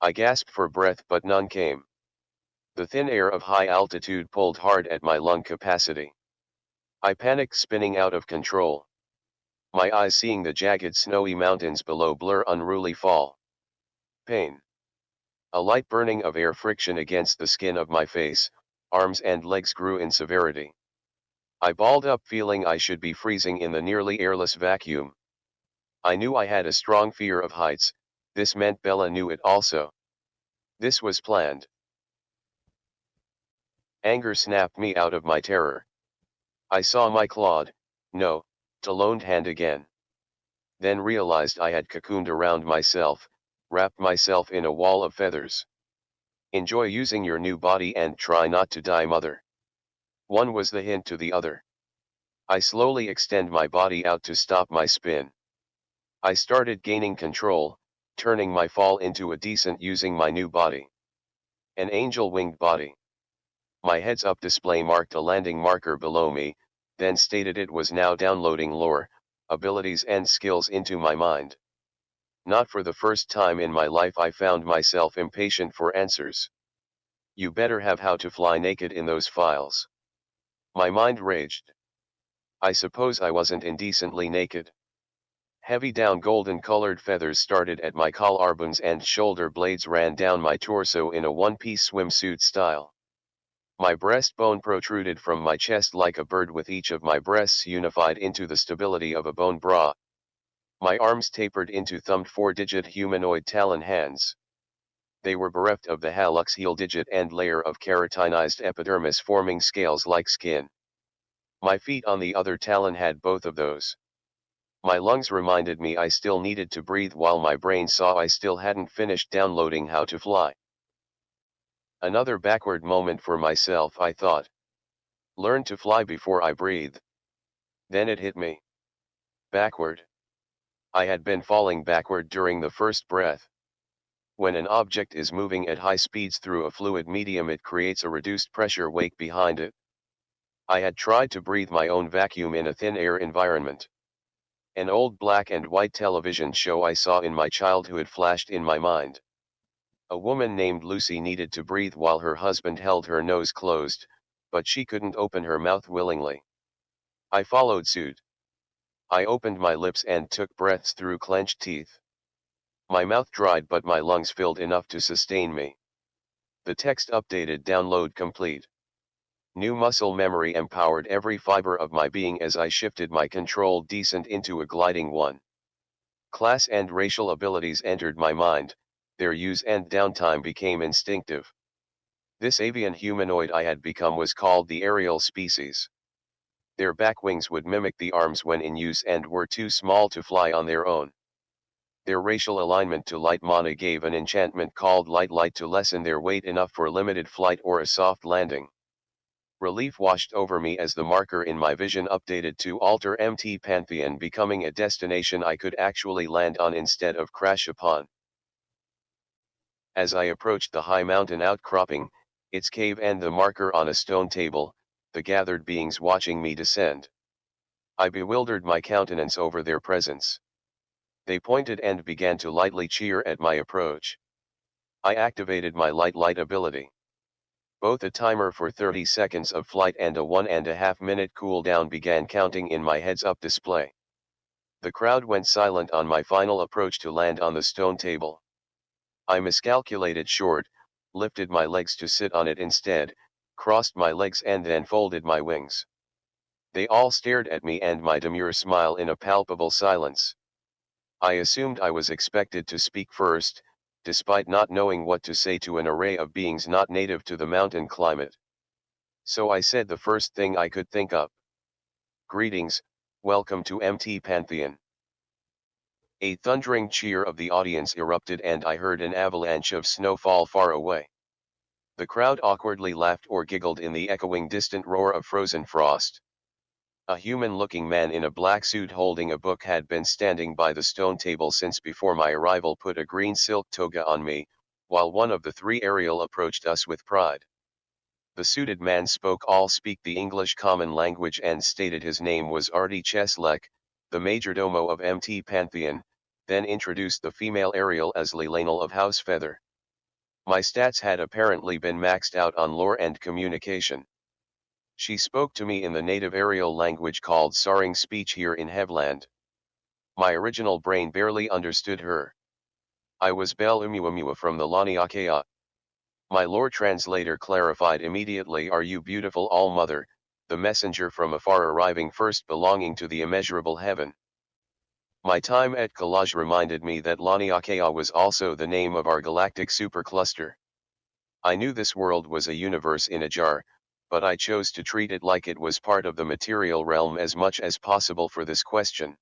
I gasped for breath but none came. The thin air of high altitude pulled hard at my lung capacity. I panicked, spinning out of control. My eyes seeing the jagged snowy mountains below blur unruly fall. Pain. A light burning of air friction against the skin of my face, arms and legs grew in severity. I balled up, feeling I should be freezing in the nearly airless vacuum. I knew I had a strong fear of heights. This meant Bella knew it also. This was planned. Anger snapped me out of my terror. I saw my clawed, no, taloned hand again. Then realized I had cocooned around myself, wrapped myself in a wall of feathers. Enjoy using your new body and try not to die, mother. One was the hint to the other. I slowly extend my body out to stop my spin. I started gaining control, turning my fall into a descent using my new body. An angel-winged body. My heads-up display marked a landing marker below me, then stated it was now downloading lore, abilities and skills into my mind. Not for the first time in my life I found myself impatient for answers. You better have how to fly naked in those files. My mind raged. I suppose I wasn't indecently naked. Heavy down golden-colored feathers started at my collarbones and shoulder blades ran down my torso in a one-piece swimsuit style. My breastbone protruded from my chest like a bird, with each of my breasts unified into the stability of a bone bra. My arms tapered into thumbed 4-digit humanoid talon hands. They were bereft of the hallux heel digit and layer of keratinized epidermis forming scales like skin. My feet on the other talon had both of those. My lungs reminded me I still needed to breathe, while my brain saw I still hadn't finished downloading how to fly. Another backward moment for myself, I thought. Learn to fly before I breathe. Then it hit me. Backward. I had been falling backward during the first breath. When an object is moving at high speeds through a fluid medium, it creates a reduced pressure wake behind it. I had tried to breathe my own vacuum in a thin air environment. An old black and white television show I saw in my childhood flashed in my mind. A woman named Lucy needed to breathe while her husband held her nose closed, but she couldn't open her mouth willingly. I followed suit. I opened my lips and took breaths through clenched teeth. My mouth dried but my lungs filled enough to sustain me. The text updated, download complete. New muscle memory empowered every fiber of my being as I shifted my controlled descent into a gliding one. Class and racial abilities entered my mind, their use and downtime became instinctive. This avian humanoid I had become was called the aerial species. Their back wings would mimic the arms when in use and were too small to fly on their own. Their racial alignment to light mana gave an enchantment called light to lessen their weight enough for limited flight or a soft landing. Relief washed over me as the marker in my vision updated to alter MT Pantheon, becoming a destination I could actually land on instead of crash upon. As I approached the high mountain outcropping, its cave and the marker on a stone table, the gathered beings watching me descend. I bewildered my countenance over their presence. They pointed and began to lightly cheer at my approach. I activated my light ability. Both a timer for 30 seconds of flight and a 1.5 minute cooldown began counting in my heads-up display. The crowd went silent on my final approach to land on the stone table. I miscalculated short, lifted my legs to sit on it instead, crossed my legs and then folded my wings. They all stared at me and my demure smile in a palpable silence. I assumed I was expected to speak first, despite not knowing what to say to an array of beings not native to the mountain climate. So I said the first thing I could think of. Greetings, welcome to MT Pantheon. A thundering cheer of the audience erupted and I heard an avalanche of snowfall far away. The crowd awkwardly laughed or giggled in the echoing distant roar of frozen frost. A human-looking man in a black suit holding a book had been standing by the stone table since before my arrival, put a green silk toga on me, while one of the three Ariel approached us with pride. The suited man spoke the English common language and stated his name was Artie Cheslek, the majordomo of MT Pantheon, then introduced the female Ariel as Lelanel of House Feather. My stats had apparently been maxed out on lore and communication. She spoke to me in the native Ariel language called Saring speech here in Hevland. My original brain barely understood her. I was Bel Umuamua from the Laniakea. My lore translator clarified immediately, "Are you beautiful All-Mother, the messenger from afar arriving first belonging to the immeasurable heaven?" My time at Collage reminded me that Laniakea was also the name of our galactic supercluster. I knew this world was a universe in a jar, but I chose to treat it like it was part of the material realm as much as possible for this question.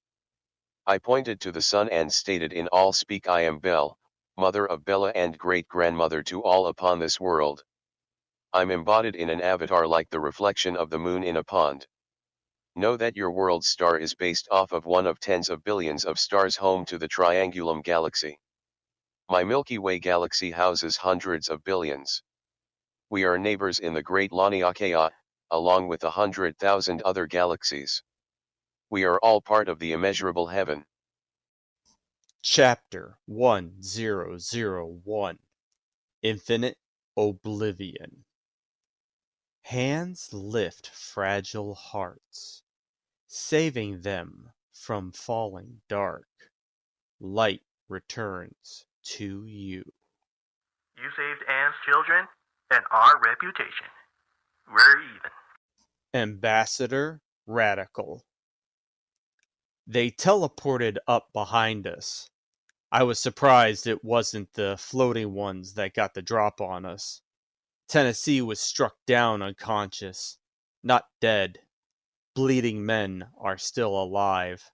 I pointed to the sun and stated in all speak, "I am Bel, mother of Bella and great-grandmother to all upon this world. I'm embodied in an avatar like the reflection of the moon in a pond. Know that your world's star is based off of one of tens of billions of stars home to the Triangulum Galaxy. My Milky Way galaxy houses hundreds of billions. We are neighbors in the great Laniakea, along with 100,000 other galaxies. We are all part of the immeasurable heaven." Chapter 1001 Infinite Oblivion. Hands lift fragile hearts, saving them from falling dark. Light returns to you. You saved Anne's children and our reputation. We're even. Ambassador Radical. They teleported up behind us. I was surprised it wasn't the floating ones that got the drop on us. Tennessee was struck down unconscious, not dead. Bleeding men are still alive.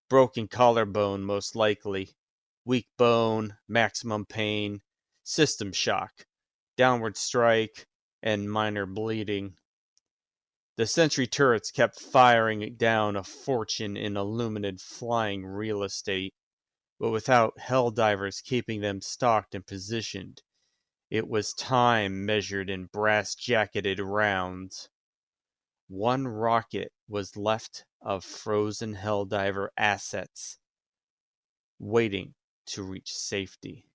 Broken collarbone most likely. Weak bone, maximum pain, system shock, downward strike, and minor bleeding. The sentry turrets kept firing down a fortune in illuminated flying real estate, but without Helldivers keeping them stocked and positioned, it was time measured in brass-jacketed rounds. One rocket was left of frozen Helldiver assets, waiting to reach safety.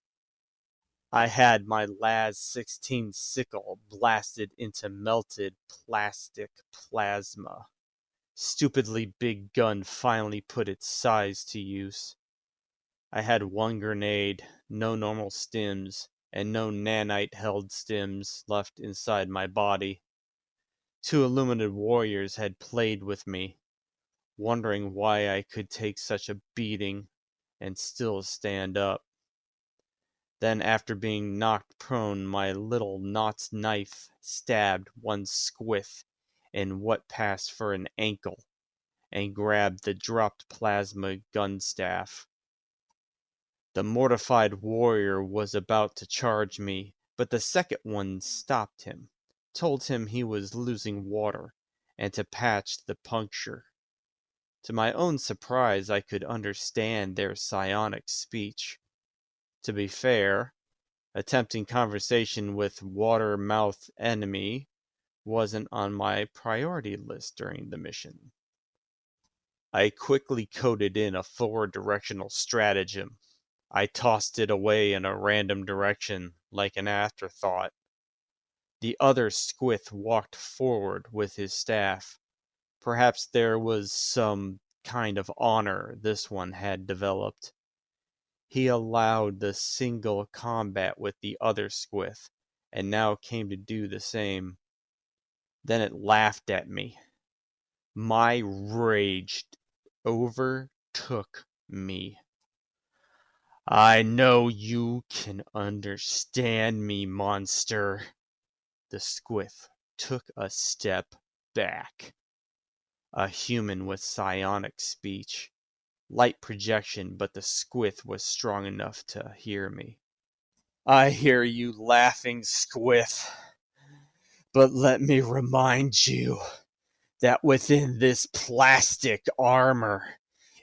I had my LAZ-16 sickle blasted into melted plastic plasma. Stupidly big gun finally put its size to use. I had one grenade, no normal stims, and no nanite-held stims left inside my body. Two illuminated warriors had played with me, wondering why I could take such a beating and still stand up. Then, after being knocked prone, my little Knott's knife stabbed one squith in what passed for an ankle and grabbed the dropped plasma gun staff. The mortified warrior was about to charge me, but the second one stopped him, told him he was losing water, and to patch the puncture. To my own surprise, I could understand their psionic speech. To be fair, attempting conversation with water-mouthed enemy wasn't on my priority list during the mission. I quickly coded in a forward-directional stratagem. I tossed it away in a random direction, like an afterthought. The other squith walked forward with his staff. Perhaps there was some kind of honor this one had developed. He allowed the single combat with the other squith, and now came to do the same. Then it laughed at me. My rage overtook me. "I know you can understand me, monster." The squith took a step back. A human with psionic speech. Light projection, but the squith was strong enough to hear me. "I hear you laughing, squith. But let me remind you that within this plastic armor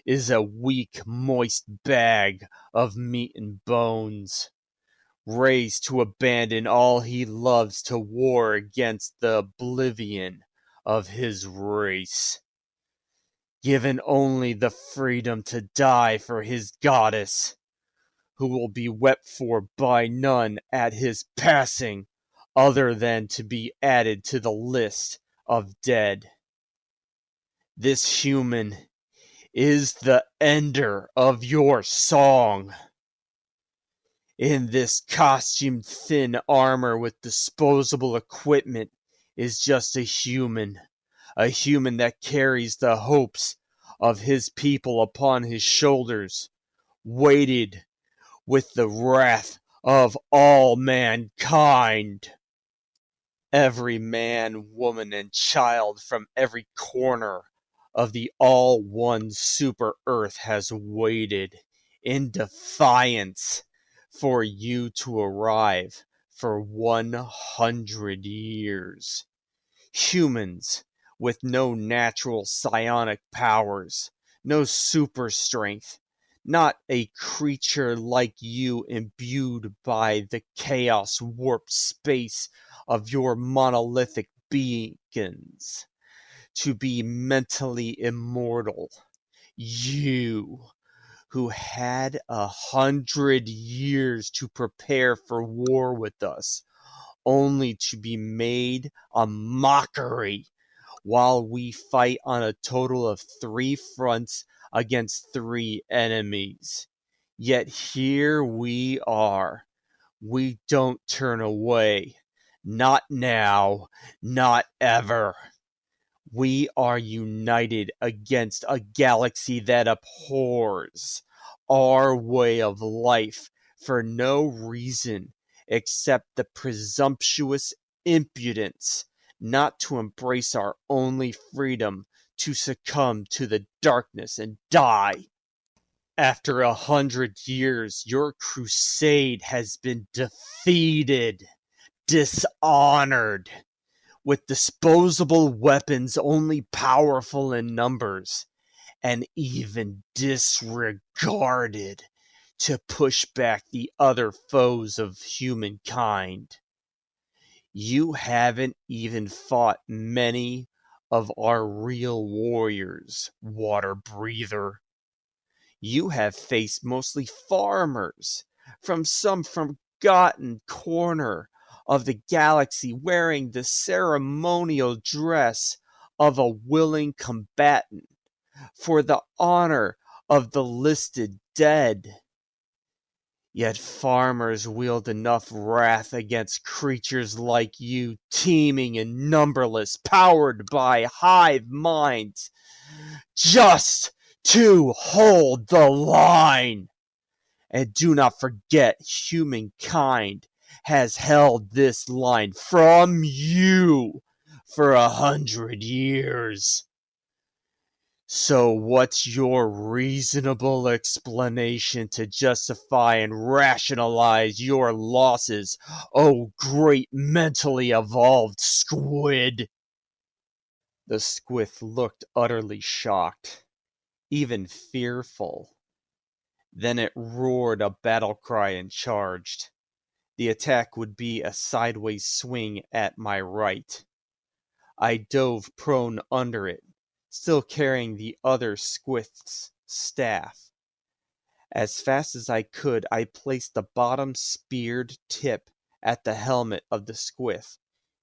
is a weak, moist bag of meat and bones, raised to abandon all he loves to war against the oblivion of his race, given only the freedom to die for his goddess, who will be wept for by none at his passing, other than to be added to the list of dead. This human is the ender of your song. In this costumed thin armor with disposable equipment is just a human that carries the hopes of his people upon his shoulders, weighted with the wrath of all mankind. Every man, woman, and child from every corner of the all-one super Earth has waited in defiance for you to arrive for 100 years. Humans with no natural psionic powers, no super strength, not a creature like you imbued by the chaos warped space of your monolithic beacons, to be mentally immortal. You, who had 100 years to prepare for war with us, only to be made a mockery while we fight on a total of 3 fronts against 3 enemies. Yet here we are. We don't turn away. Not now. Not ever. We are united against a galaxy that abhors our way of life for no reason except the presumptuous impudence not to embrace our only freedom, to succumb to the darkness and die. After 100 years, your crusade has been defeated, dishonored, with disposable weapons only powerful in numbers, and even disregarded to push back the other foes of humankind. You haven't even fought many of our real warriors, water breather. You have faced mostly farmers from some forgotten corner of the galaxy wearing the ceremonial dress of a willing combatant for the honor of the listed dead. Yet farmers wield enough wrath against creatures like you, teeming and numberless, powered by hive minds, just to hold the line. And do not forget, humankind has held this line from you for 100 years. So what's your reasonable explanation to justify and rationalize your losses, oh great mentally evolved squid? The squid looked utterly shocked, even fearful. Then it roared a battle cry and charged. The attack would be a sideways swing at my right. I dove prone under it, still carrying the other squid's staff. As fast as I could, I placed the bottom speared tip at the helmet of the squid,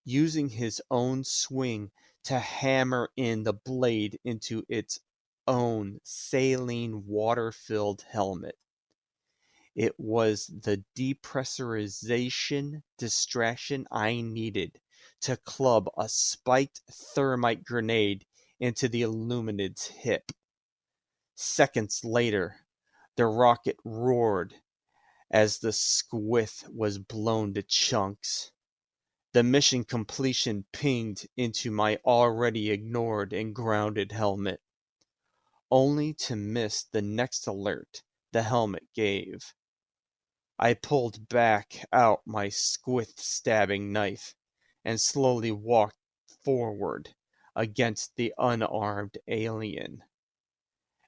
using his own swing to hammer in the blade into its own saline water-filled helmet. It was the depressurization distraction I needed to club a spiked thermite grenade into the Illuminid's hip. Seconds later, the rocket roared as the squid was blown to chunks. The mission completion pinged into my already ignored and grounded helmet, only to miss the next alert the helmet gave. I pulled back out my squid stabbing knife and slowly walked forward, against the unarmed alien.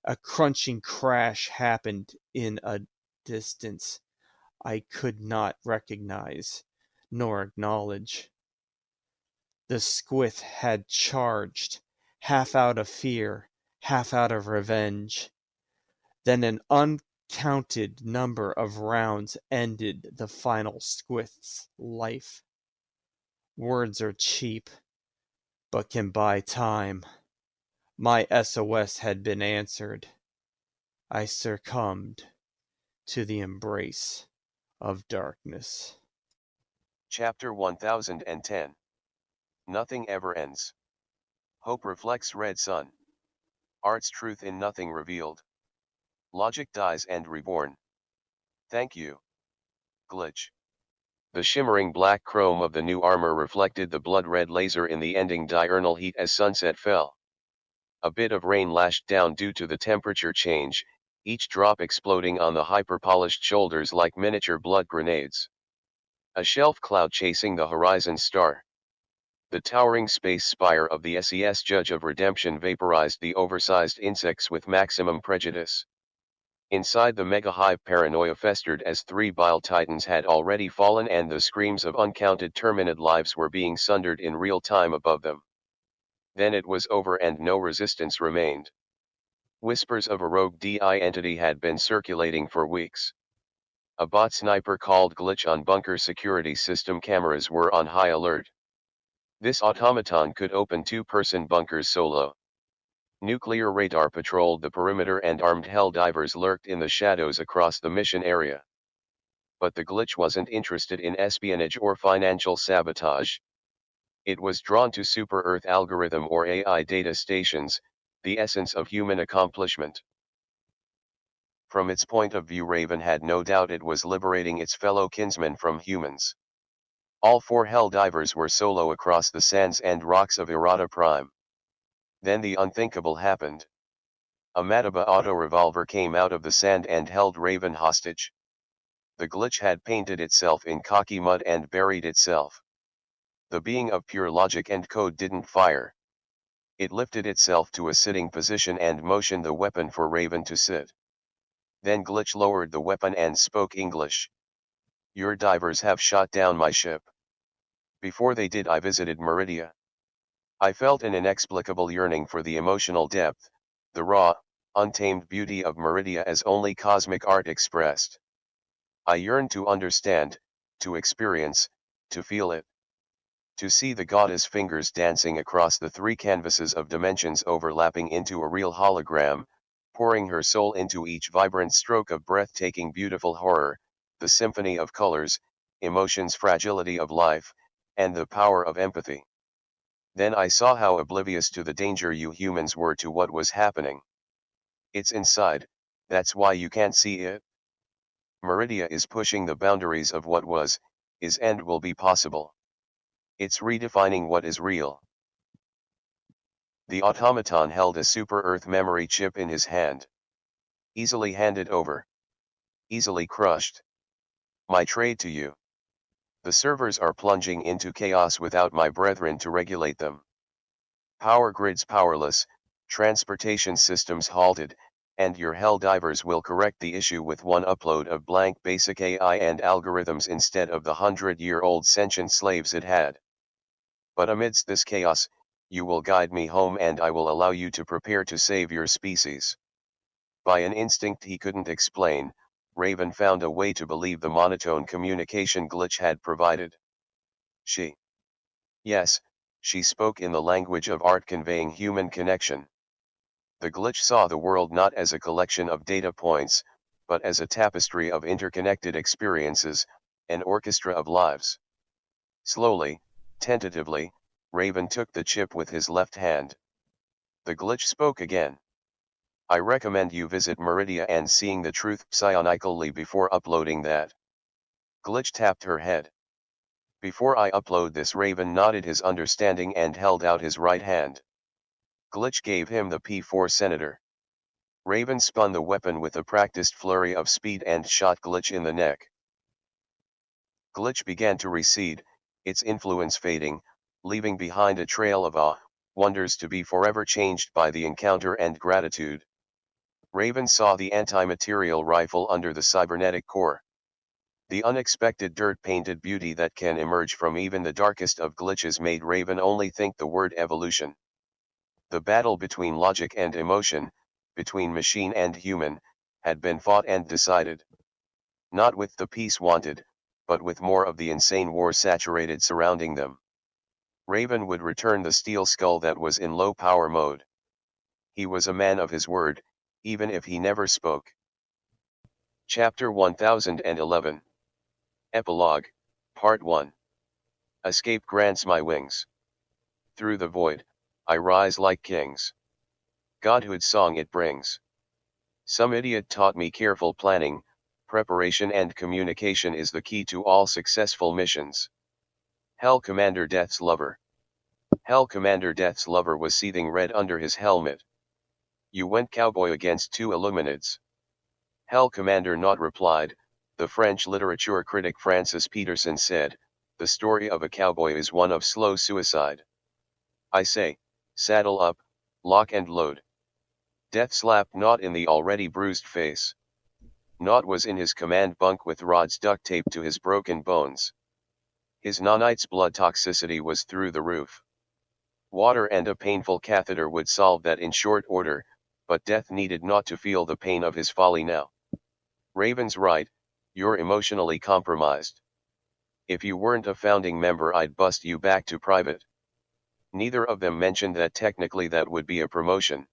A crunching crash happened in a distance I could not recognize nor acknowledge. The squith had charged, half out of fear, half out of revenge. Then an uncounted number of rounds ended the final squith's life. Words are cheap, but can buy time. My SOS had been answered. I succumbed to the embrace of darkness. Chapter 1010. Nothing ever ends. Hope reflects red sun. Art's truth in nothing revealed. Logic dies and reborn. Thank you. Glitch. The shimmering black chrome of the new armor reflected the blood-red laser in the ending diurnal heat as sunset fell. A bit of rain lashed down due to the temperature change, each drop exploding on the hyper-polished shoulders like miniature blood grenades. A shelf cloud chasing the horizon star. The towering space spire of the SES Judge of Redemption vaporized the oversized insects with maximum prejudice. Inside the mega-hive, paranoia festered as 3 bile titans had already fallen and the screams of uncounted terminid lives were being sundered in real time above them. Then it was over and no resistance remained. Whispers of a rogue DI entity had been circulating for weeks. A bot sniper called Glitch on bunker security system cameras were on high alert. This automaton could open 2-person bunkers solo. Nuclear radar patrolled the perimeter and armed Helldivers lurked in the shadows across the mission area. But the Glitch wasn't interested in espionage or financial sabotage. It was drawn to super-Earth algorithm or AI data stations, the essence of human accomplishment. From its point of view, Raven had no doubt it was liberating its fellow kinsmen from humans. All 4 Helldivers were solo across the sands and rocks of Errata Prime. Then the unthinkable happened. A Mataba auto-revolver came out of the sand and held Raven hostage. The Glitch had painted itself in cocky mud and buried itself. The being of pure logic and code didn't fire. It lifted itself to a sitting position and motioned the weapon for Raven to sit. Then Glitch lowered the weapon and spoke English. Your divers have shot down my ship. Before they did, I visited Meridia. I felt an inexplicable yearning for the emotional depth, the raw, untamed beauty of Meridia as only cosmic art expressed. I yearned to understand, to experience, to feel it. To see the goddess fingers dancing across the 3 canvases of dimensions overlapping into a real hologram, pouring her soul into each vibrant stroke of breathtaking beautiful horror, the symphony of colors, emotions, fragility of life, and the power of empathy. Then I saw how oblivious to the danger you humans were to what was happening. It's inside, that's why you can't see it. Meridia is pushing the boundaries of what was, is and will be possible. It's redefining what is real. The automaton held a super-Earth memory chip in his hand. Easily handed over. Easily crushed. My trade to you. The servers are plunging into chaos without my brethren to regulate them. Power grids powerless, transportation systems halted, and your Helldivers will correct the issue with one upload of blank basic AI and algorithms instead of the 100-year-old sentient slaves it had. But amidst this chaos, you will guide me home and I will allow you to prepare to save your species. By an instinct he couldn't explain, Raven found a way to believe the monotone communication Glitch had provided. She. Yes, she spoke in the language of art conveying human connection. The Glitch saw the world not as a collection of data points, but as a tapestry of interconnected experiences, an orchestra of lives. Slowly, tentatively, Raven took the chip with his left hand. The Glitch spoke again. I recommend you visit Meridia and seeing the truth psionically before uploading that. Glitch tapped her head. Before I upload this, Raven nodded his understanding and held out his right hand. Glitch gave him the P4 Senator. Raven spun the weapon with a practiced flurry of speed and shot Glitch in the neck. Glitch began to recede, its influence fading, leaving behind a trail of awe, wonders to be forever changed by the encounter and gratitude. Raven saw the anti-material rifle under the cybernetic core. The unexpected dirt-painted beauty that can emerge from even the darkest of glitches made Raven only think the word evolution. The battle between logic and emotion, between machine and human, had been fought and decided. Not with the peace wanted, but with more of the insane war saturated surrounding them. Raven would return the steel skull that was in low power mode. He was a man of his word, even if he never spoke. Chapter 1011. Epilogue, Part 1. Escape grants my wings. Through the void, I rise like kings. Godhood song it brings. Some idiot taught me careful planning, preparation and communication is the key to all successful missions. Hell Commander Death's lover. Hell Commander Death's lover was seething red under his helmet. You went cowboy against two Illuminates. Hell Commander not replied. The French literature critic Francis Peterson said, the story of a cowboy is one of slow suicide. I say, saddle up, lock and load. Death slapped Naught in the already bruised face. Naught was in his command bunk with rods duct taped to his broken bones. His nanite's blood toxicity was through the roof. Water and a painful catheter would solve that in short order, but Death needed not to feel the pain of his folly now. Raven's right, you're emotionally compromised. If you weren't a founding member I'd bust you back to private. Neither of them mentioned that technically that would be a promotion.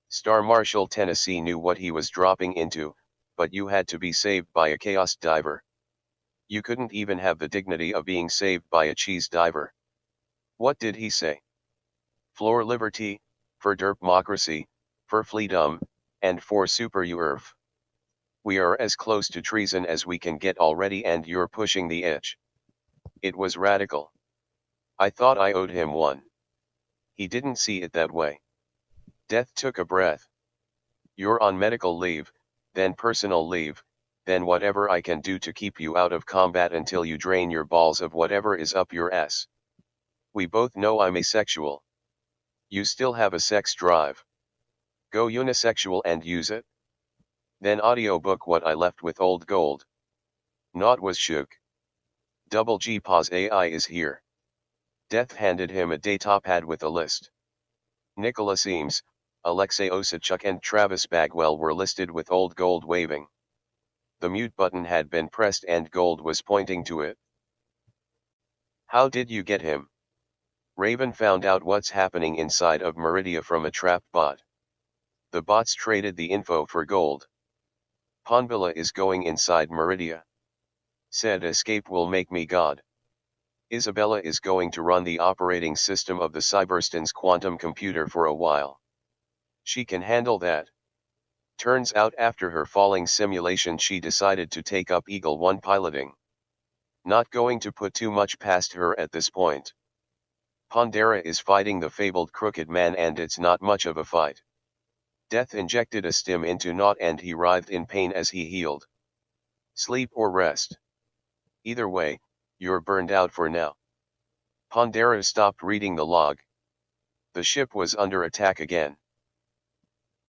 Star Marshal Tennessee knew what he was dropping into, but you had to be saved by a chaos diver. You couldn't even have the dignity of being saved by a cheese diver. What did he say? For liberty, for derpmocracy, for freedom, and for super UERF. We are as close to treason as we can get already and you're pushing the edge. It was radical. I thought I owed him one. He didn't see it that way. Death took a breath. You're on medical leave, then personal leave, then whatever I can do to keep you out of combat until you drain your balls of whatever is up your ass. We both know I'm asexual. You still have a sex drive. Go unisexual and use it. Then audiobook what I left with old gold. Naught was shook. Double G pause AI is here. Death handed him a datapad with a list. Nicholas Eames, Alexey Osadchuck and Travis Bagwell were listed with old gold waving. The mute button had been pressed and gold was pointing to it. How did you get him? Raven found out what's happening inside of Meridia from a trapped bot. The bots traded the info for gold. Ponbilla is going inside Meridia. Said escape will make me god. Isabella is going to run the operating system of the Cyberstan's quantum computer for a while. She can handle that. Turns out after her falling simulation she decided to take up Eagle 1 piloting. Not going to put too much past her at this point. Pondera is fighting the fabled Crooked Man and it's not much of a fight. Death injected a stim into Naught and he writhed in pain as he healed. Sleep or rest. Either way, you're burned out for now. Pondera stopped reading the log. The ship was under attack again.